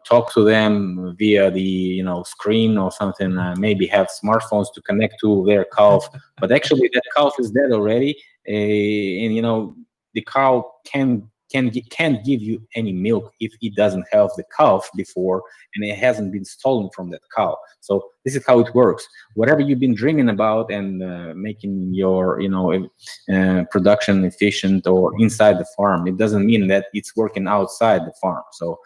talk to them via the screen or something. Maybe have smartphones to connect to their calf, but actually that calf is dead already, and the cow can't give you any milk if it doesn't have the calf before, and it hasn't been stolen from that cow. So this is how it works. Whatever you've been dreaming about and making your production efficient or inside the farm, it doesn't mean that it's working outside the farm. So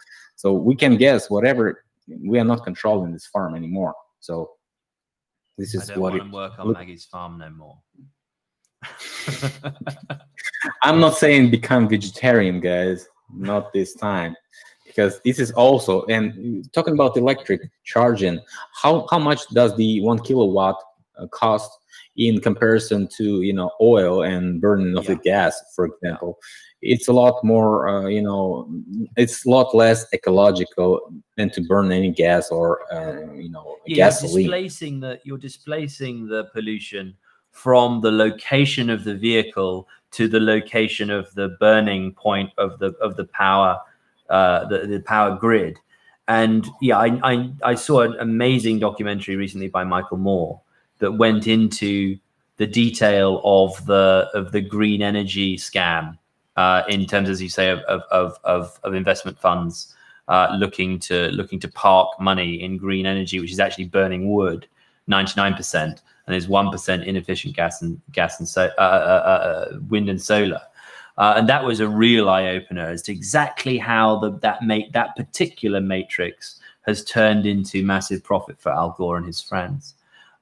we can guess whatever. We are not controlling this farm anymore. So this is what I don't want to work on Maggie's farm no more. I'm not saying become vegetarian, guys, not this time, because this is also, and talking about electric charging, how much does the 1 kilowatt cost in comparison to oil and burning of the gas, for example? It's a lot more, it's a lot less ecological than to burn any gas or gasoline. You're displacing the pollution from the location of the vehicle to the location of the burning point of the power, the power grid. And I saw an amazing documentary recently by Michael Moore that went into the detail of the green energy scam, in terms, as you say, of investment funds looking to park money in green energy, which is actually burning wood 99%. And there's 1% inefficient gas and wind and solar, and that was a real eye opener as to exactly how that particular matrix has turned into massive profit for Al Gore and his friends,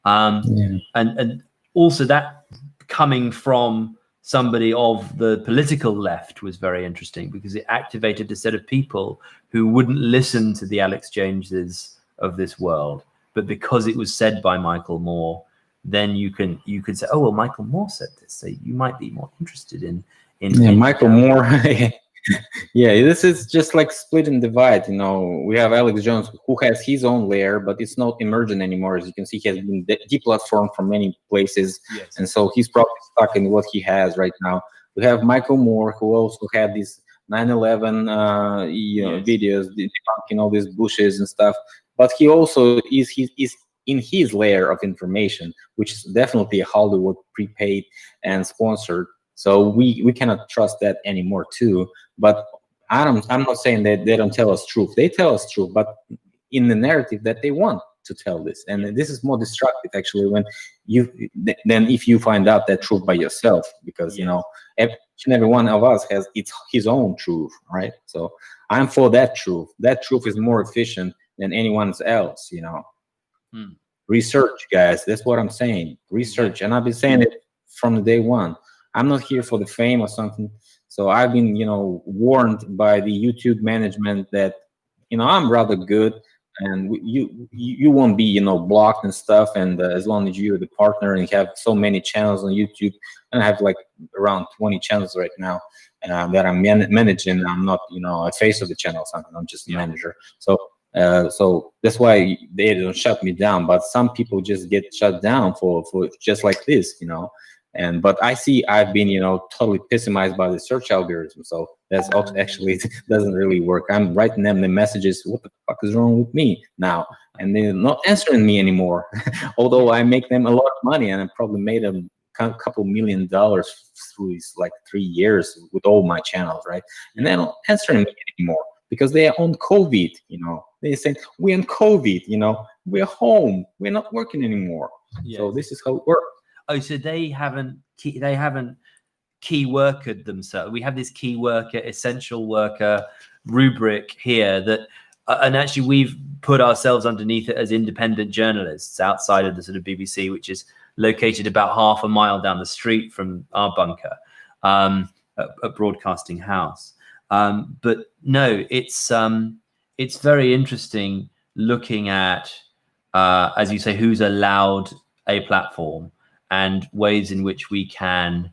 and also that coming from somebody of the political left was very interesting, because it activated a set of people who wouldn't listen to the Alex Joneses of this world, but because it was said by Michael Moore, then you could say, oh well, Michael Moore said this, so you might be more interested in Michael Moore. This is just like split and divide. We have Alex Jones, who has his own layer, but it's not emergent anymore. As you can see, he has been deplatformed from many places, and so he's probably stuck in what he has right now. We have Michael Moore, who also had these 9/11 videos debunking all these bushes and stuff, but he also is in his layer of information, which is definitely Hollywood prepaid and sponsored. So we cannot trust that anymore too. But I'm not saying that they don't tell us truth. They tell us truth, but in the narrative that they want to tell this. And this is more destructive actually than if you find out that truth by yourself, because each and every one of us has his own truth, right? So I'm for that truth. That truth is more efficient than anyone else, you know. Hmm. Research, guys. That's what I'm saying. Research, and I've been saying it from day one. I'm not here for the fame or something. So I've been, you know, warned by the YouTube management that, you know, I'm rather good, and you won't be, you know, blocked and stuff. And as long as you're the partner and you have so many channels on YouTube, and I have like around 20 channels right now that I'm managing. I'm not, you know, a face of the channel or something. I'm just a manager. So that's why they don't shut me down. But some people just get shut down for just like this, you know. And but I see I've been, you know, totally pessimized by the search algorithm. So that's actually doesn't really work. I'm writing them the messages. What the fuck is wrong with me now? And they're not answering me anymore. Although I make them a lot of money, and I probably made a couple $1 million through these like 3 years with all my channels, right? And they're not answering me anymore because they are on COVID. You know, they say we're on COVID. You know, we're home. We're not working anymore. Yes. So this is how it works. Oh, so they haven't key workered themselves. We have this key worker, essential worker rubric here that, and actually we've put ourselves underneath it as independent journalists outside of the sort of BBC, which is located about half a mile down the street from our bunker, at Broadcasting House. But no, it's very interesting looking at, as you say, who's allowed a platform, and ways in which we can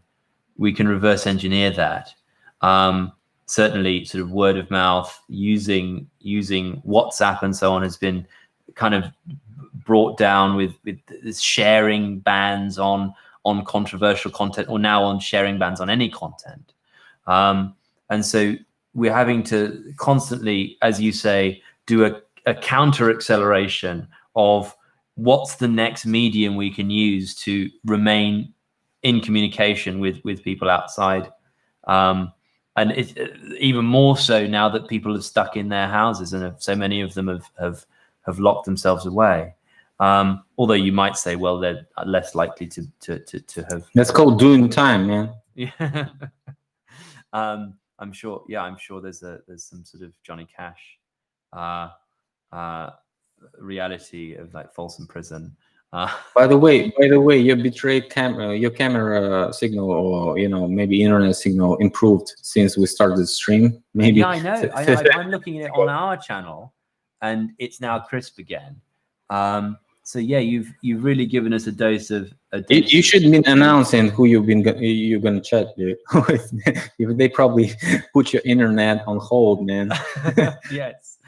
reverse engineer that. Certainly, sort of word of mouth, using WhatsApp and so on has been kind of brought down with this sharing bans on controversial content, or now on sharing bans on any content. And so we're having to constantly, as you say, do a counter acceleration of what's the next medium we can use to remain in communication with people outside. And it's even more so now that people are stuck in their houses, and so many of them have locked themselves away. Although you might say, well, they're less likely to have. That's called doing time, man. Yeah. I'm sure. Yeah, I'm sure there's some sort of Johnny Cash reality of like Folsom Prison. By the way, your bitrate your camera signal, or you know, maybe internet signal improved since we started the stream. Maybe. Yeah, I know. I'm looking at it on our channel, and it's now crisp again. So yeah, you've really given us a dose of. You should be announcing who you're gonna chat with. They probably put your internet on hold, man. Yes.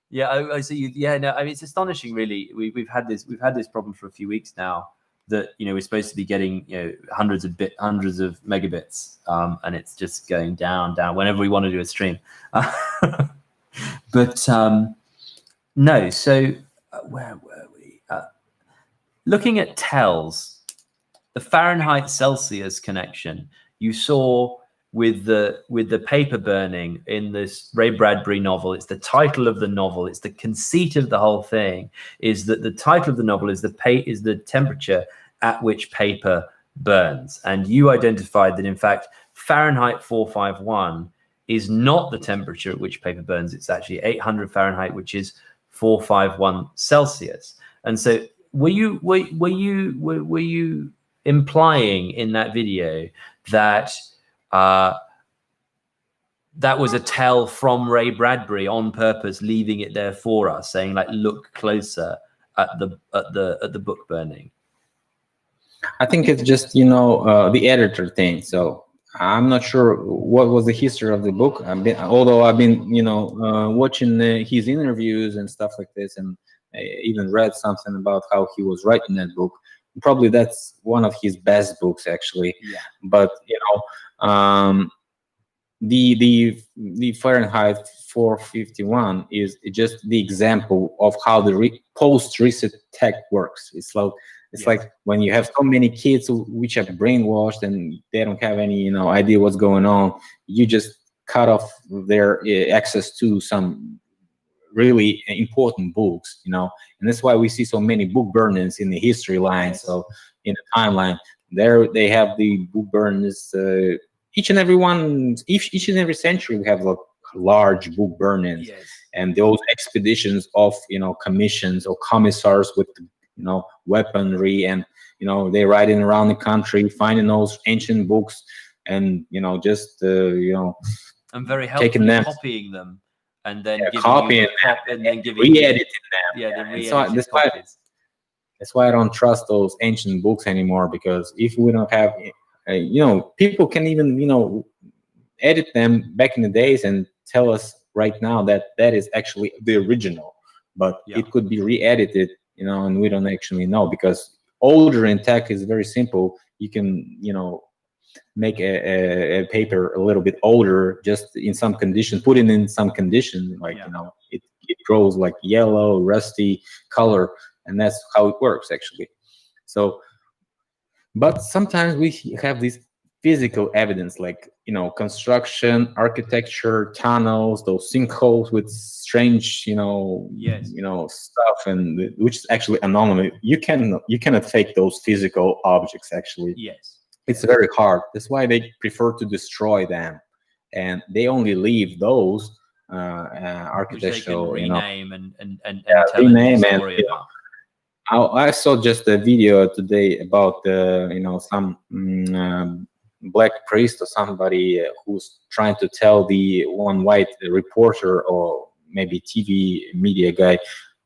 Yeah, I see. Yeah, no, I mean, it's astonishing, really. We've had this problem for a few weeks now. That, you know, we're supposed to be getting, you know, hundreds of megabits, and it's just going down whenever we want to do a stream. But no, so where were we? Looking at tells, the Fahrenheit Celsius connection you saw with the paper burning in this Ray Bradbury novel. It's the title of the novel. It's the conceit of the whole thing, is that the title of the novel is the temperature at which paper burns. And you identified that, in fact, Fahrenheit 451 is not the temperature at which paper burns. It's actually 800 Fahrenheit, which is 451 Celsius. And so were you implying in that video that that was a tell from Ray Bradbury on purpose, leaving it there for us, saying like, look closer at the book burning? I think it's just, you know, the editor thing. So I'm not sure what was the history of the book. Although I've been, you know, watching his interviews and stuff like this, and I even read something about how he was writing that book. Probably that's one of his best books, actually. Yeah. But you know, the Fahrenheit 451 is just the example of how the post reset tech works. It's like when you have so many kids which are brainwashed and they don't have any, you know, idea what's going on. You just cut off their access to some really important books, you know, and that's why we see so many book burnings in the history line. So in the timeline, there they have the book burnings. Each and every century we have like large book burnings, Yes. and those expeditions of commissions or commissars with weaponry, and they riding around the country finding those ancient books, and just and very taking helpfully them, copying them, and then giving copying you them, and then giving you, re-editing them. yeah, the And so re-edited copies. that's why I don't trust those ancient books anymore, because if we don't have, people can even, edit them back in the days and tell us right now that that is actually the original, but Yeah. it could be re-edited, and we don't actually know, because older in tech is very simple. You can, make a paper a little bit older, just in some conditions, put it in some condition, like, Yeah. it grows like yellow, rusty color, and that's how it works actually. So, but sometimes we have this physical evidence, like construction, architecture, tunnels, those sinkholes with strange Yes. stuff, and which is actually anomaly. You cannot fake those physical objects actually. Yes. It's very hard. That's why they prefer to destroy them, and they only leave those Which they architectural, can rename and Yeah, tell a rename new and, story about. I saw just a video today about some black priest or somebody who's trying to tell the one white reporter or maybe TV media guy,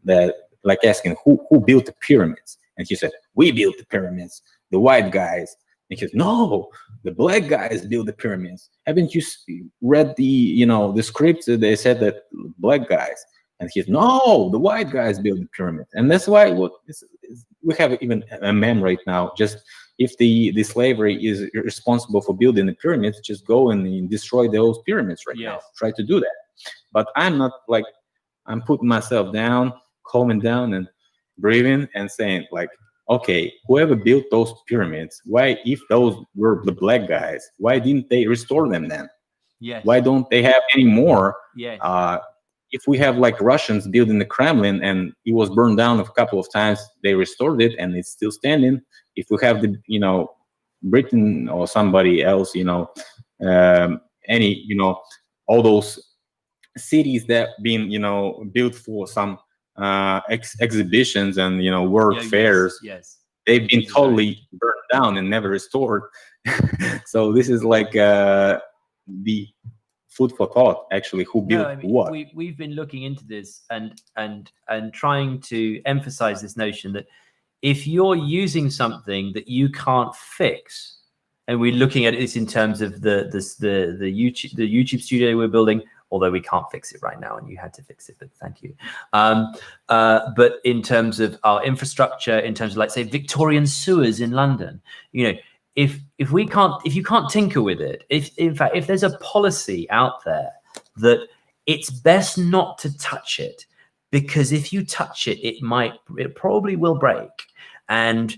that, like, asking who built the pyramids, and he said, "We built the pyramids, the white guys." And he said, "No, the black guys built the pyramids. Haven't you read the script? They said that black guys." And he's, "No, the white guys built the pyramid." And that's why we have even a meme right now. Just, if the slavery is responsible for building the pyramids, just go and destroy those pyramids right now. Yes. Try to do that. But I'm not, like, I'm putting myself down, calming down and breathing and saying, like, okay, whoever built those pyramids, why, if those were the black guys, why didn't they restore them then? Yes. Why don't they have any more? Yes. If we have, like, Russians building the Kremlin and it was burned down a couple of times, they restored it and it's still standing. If we have the, Britain or somebody else, any, all those cities that been, built for some exhibitions and, world Yeah, fairs, Yes. they've been This is totally burned down and never restored. So this is like the food for thought, actually, who built what. We've been looking into this and trying to emphasize this notion that if you're using something that you can't fix, and we're looking at this in terms of the YouTube studio we're building, although we can't fix it right now, and you had to fix it, but thank you. But in terms of our infrastructure, in terms of, like, say, Victorian sewers in London, if you can't tinker with it, if there's a policy out there that it's best not to touch it, because if you touch it, it probably will break, and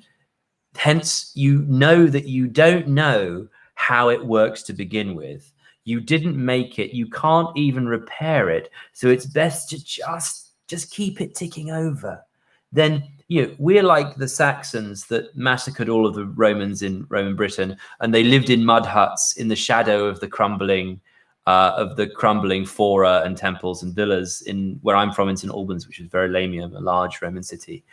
hence that you don't know how it works to begin with. You didn't make it, you can't even repair it, so it's best to just keep it ticking over. Then we're like the Saxons that massacred all of the Romans in Roman Britain, and they lived in mud huts in the shadow of the crumbling fora and temples and villas in where I'm from, in St Albans, which is Verulamium, a large Roman city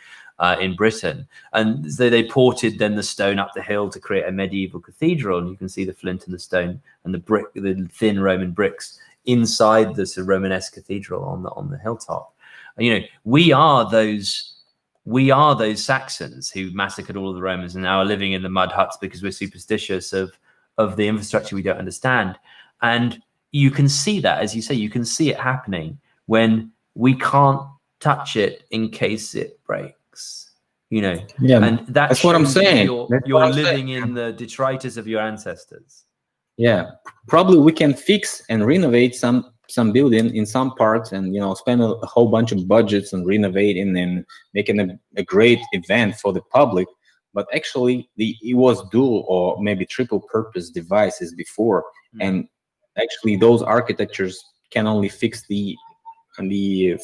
in Britain. And so they ported then the stone up the hill to create a medieval cathedral, and you can see the flint and the stone and the thin Roman bricks inside this Romanesque cathedral on the hilltop. We are those Saxons who massacred all of the Romans and now are living in the mud huts because we're superstitious of the infrastructure we don't understand. And you can see that, as you say, you can see it happening when we can't touch it in case it breaks. Yeah, and that's what I'm saying. You're living in the detritus of your ancestors. Yeah, probably we can fix and renovate some building in some parts, and spend a whole bunch of budgets on renovating and making a great event for the public. But actually, it was dual or maybe triple purpose devices before, and actually those architectures can only fix the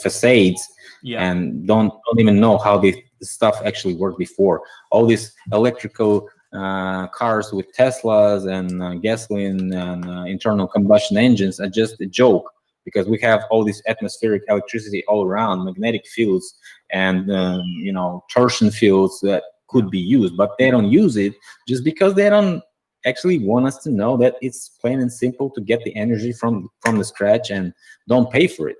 facades, and don't even know how the stuff actually worked before. All these electrical cars with Teslas and gasoline and internal combustion engines are just a joke, because we have all this atmospheric electricity all around, magnetic fields and torsion fields that could be used, but they don't use it just because they don't actually want us to know that it's plain and simple to get the energy from the scratch and don't pay for it.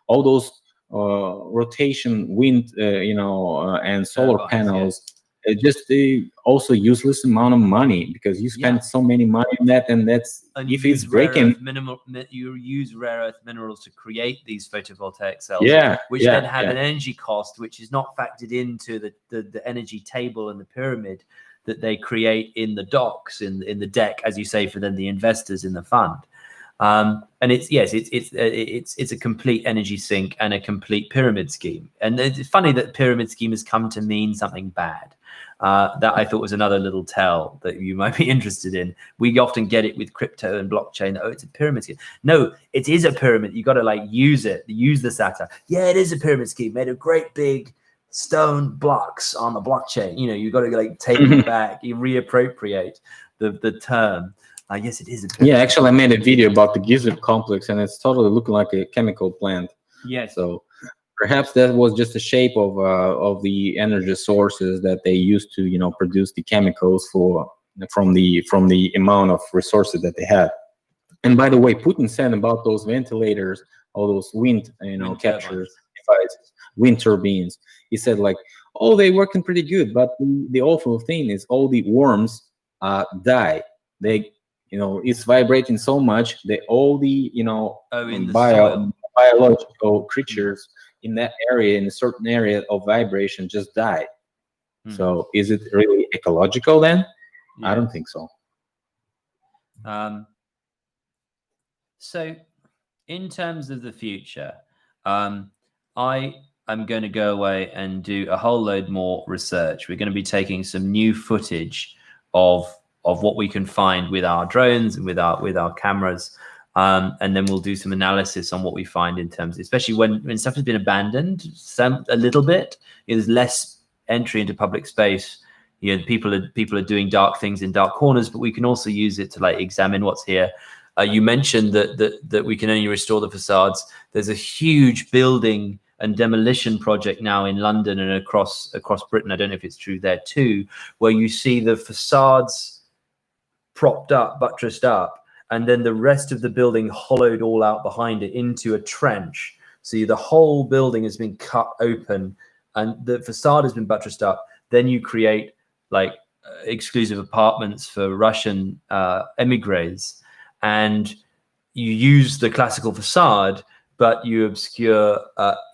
All those rotation wind and solar panels, just also useless amount of money, because you spend so many money on that, and if it's breaking, you use rare earth minerals to create these photovoltaic cells, which then have an energy cost which is not factored into the energy table and the pyramid that they create in the docs, in the deck, as you say, for then the investors in the fund. And it's a complete energy sink and a complete pyramid scheme. And it's funny that pyramid scheme has come to mean something bad. That I thought was another little tell that you might be interested in. We often get it with crypto and blockchain. Oh, it's a pyramid scheme. No, it is a pyramid. You got to use the SATA. Yeah, it is a pyramid scheme made of great big stone blocks on the blockchain. You got to take it back. You reappropriate the term. Yes, it is a pyramid. Yeah, actually, I made a video about the Giza complex, and it's totally looking like a chemical plant. Yes. So perhaps that was just a shape of the energy sources that they used to, produce the chemicals from the amount of resources that they had. And by the way, Putin said about those ventilators, all those wind capture devices, wind turbines. He said they're working pretty good, but the awful thing is all the worms die. They it's vibrating so much that all the biological creatures in that area, in a certain area of vibration, just die. So is it really ecological then? I don't think so. So in terms of the future, I'm going to go away and do a whole load more research. We're going to be taking some new footage of what we can find with our drones and with our cameras, and then we'll do some analysis on what we find in terms, especially when stuff has been abandoned a little bit. There's less entry into public space. People are doing dark things in dark corners, but we can also use it to examine what's here. You mentioned that we can only restore the facades. There's a huge building and demolition project now in London and across Britain. I don't know if it's true there too, where you see the facades propped up, buttressed up, and then the rest of the building hollowed all out behind it into a trench. So the whole building has been cut open and the facade has been buttressed up. Then you create exclusive apartments for Russian emigres, and you use the classical facade, but you obscure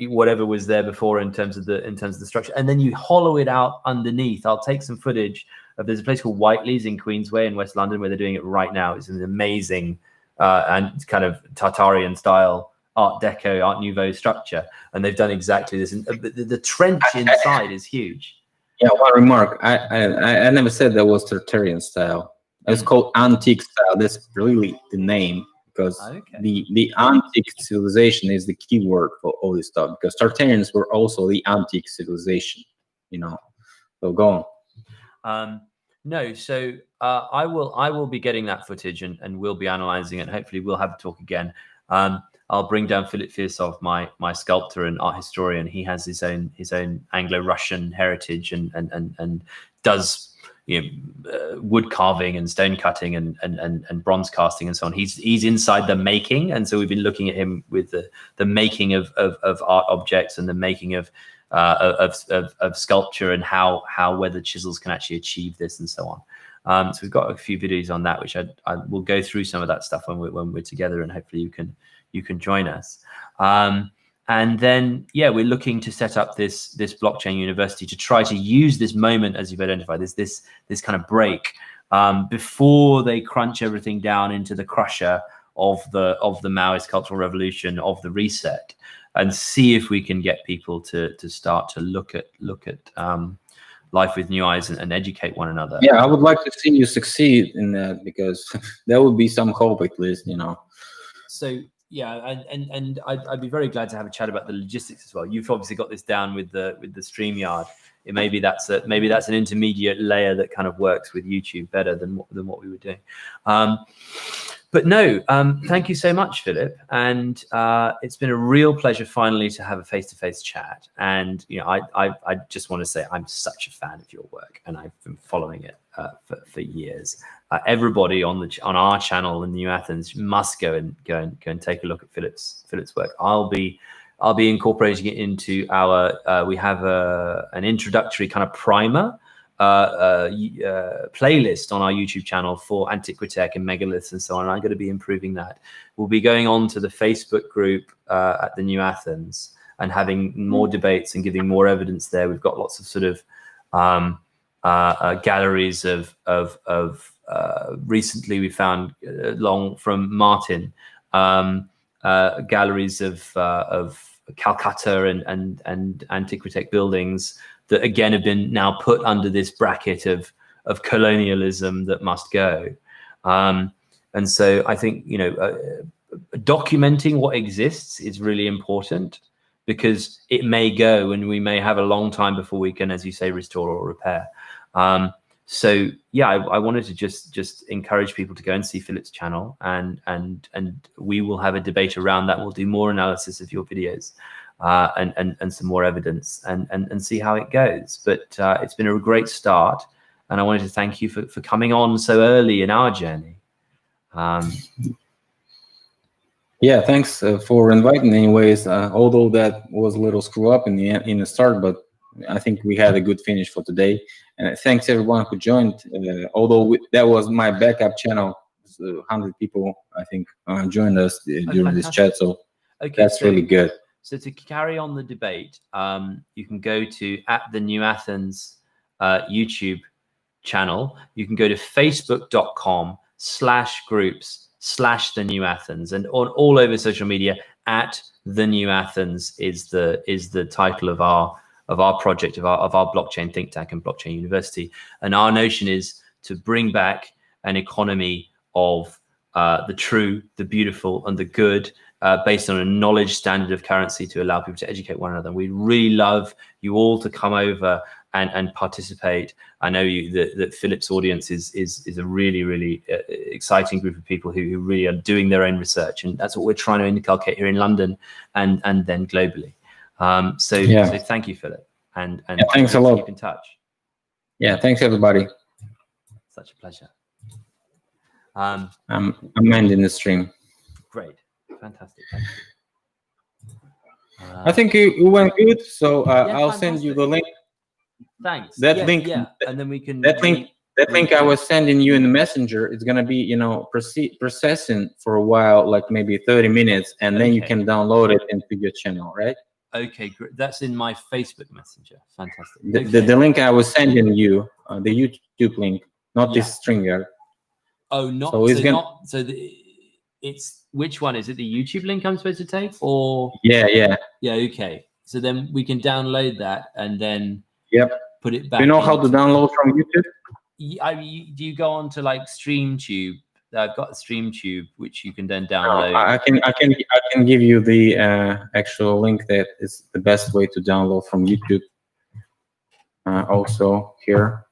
whatever was there before in terms of the structure, and then you hollow it out underneath. I'll take some footage. There's a place called Whiteley's in Queensway in West London where they're doing it right now. It's an amazing and kind of Tartarian style Art Deco, Art Nouveau structure, and they've done exactly this. And the trench inside is huge. Yeah, one remark. I never said that was Tartarian style. It's called antique style. That's really the name, because the antique civilization is the key word for all this stuff, because Tartarians were also the antique civilization, So go on. No, so I will be getting that footage and we'll be analyzing it. Hopefully we'll have a talk again. I'll bring down Philip Firsov, my sculptor and art historian. He has his own Anglo-Russian heritage and does wood carving and stone cutting and bronze casting and so on. He's inside the making, and so we've been looking at him with the making of art objects and the making of sculpture and how weathered chisels can actually achieve this and so on. So we've got a few videos on that, which I will go through some of that stuff when we're together, and hopefully you can join us. And then we're looking to set up this blockchain university to try to use this moment, as you've identified, this kind of break before they crunch everything down into the crusher of the Maoist cultural revolution, of the reset, and see if we can get people to start to look at life with new eyes and educate one another. Yeah, I would like to see you succeed in that, because there would be some hope, at least, So and I'd be very glad to have a chat about the logistics as well. You've obviously got this down with the StreamYard. Maybe that's an intermediate layer that kind of works with YouTube better than what we were doing. But no, thank you so much, Philip. And it's been a real pleasure finally to have a face-to-face chat. And I just want to say I'm such a fan of your work, and I've been following it for years. Everybody on our channel in New Athens must go and take a look at Philip's work. I'll be incorporating it into our. We have an introductory kind of primer. Playlist on our YouTube channel for Antiquitech and megaliths and so on. And I'm going to be improving that. We'll be going on to the Facebook group at the New Athens and having more debates and giving more evidence there. We've got lots of sort of galleries of recently we found along from Martin galleries of Calcutta and Antiquitech buildings that again have been now put under this bracket of colonialism that must go. And so I think, documenting what exists is really important, because it may go and we may have a long time before we can, as you say, restore or repair. So yeah, I wanted to just encourage people to go and see Philip's channel, and we will have a debate around that. We'll do more analysis of your videos. And some more evidence and see how it goes. But it's been a great start, and I wanted to thank you for coming on so early in our journey. Yeah, thanks for inviting. Anyways, although that was a little screw up in the start, but I think we had a good finish for today. And thanks everyone who joined. Although that was my backup channel, 100 people I think joined us during this chat, so that's really good. So to carry on the debate, you can go to the New Athens YouTube channel. You can go to facebook.com/groups/the New Athens, and all over social media @the New Athens is the title of our project, of our blockchain think tank and blockchain university. And our notion is to bring back an economy of the true, the beautiful, and the good, based on a knowledge standard of currency to allow people to educate one another. We'd really love you all to come over and participate. I know that Philip's audience is a really, really exciting group of people who really are doing their own research, and that's what we're trying to inculcate here in London and then globally. So thank you, Philip, and thanks a lot. Keep in touch. Yeah, thanks everybody. Such a pleasure. I'm ending the stream. Great. Fantastic. Thank you. I think it went good. So I'll send you the link. Thanks. That link. Yeah, and then we can. That link I was sending you in the messenger. It's gonna be, processing for a while, like maybe 30 minutes, and then you can download it into your channel, right? Okay, great. That's in my Facebook Messenger. Fantastic. The link I was sending you, the YouTube link, not this stringer. Oh, not so it's it's which one is it? The YouTube link I'm supposed to take, or yeah. Okay, so then we can download that and then put it back. Do you know how to download from YouTube? Do you go on to like StreamTube? I've got StreamTube, which you can then download. I can give you the actual link that is the best way to download from YouTube. Also here.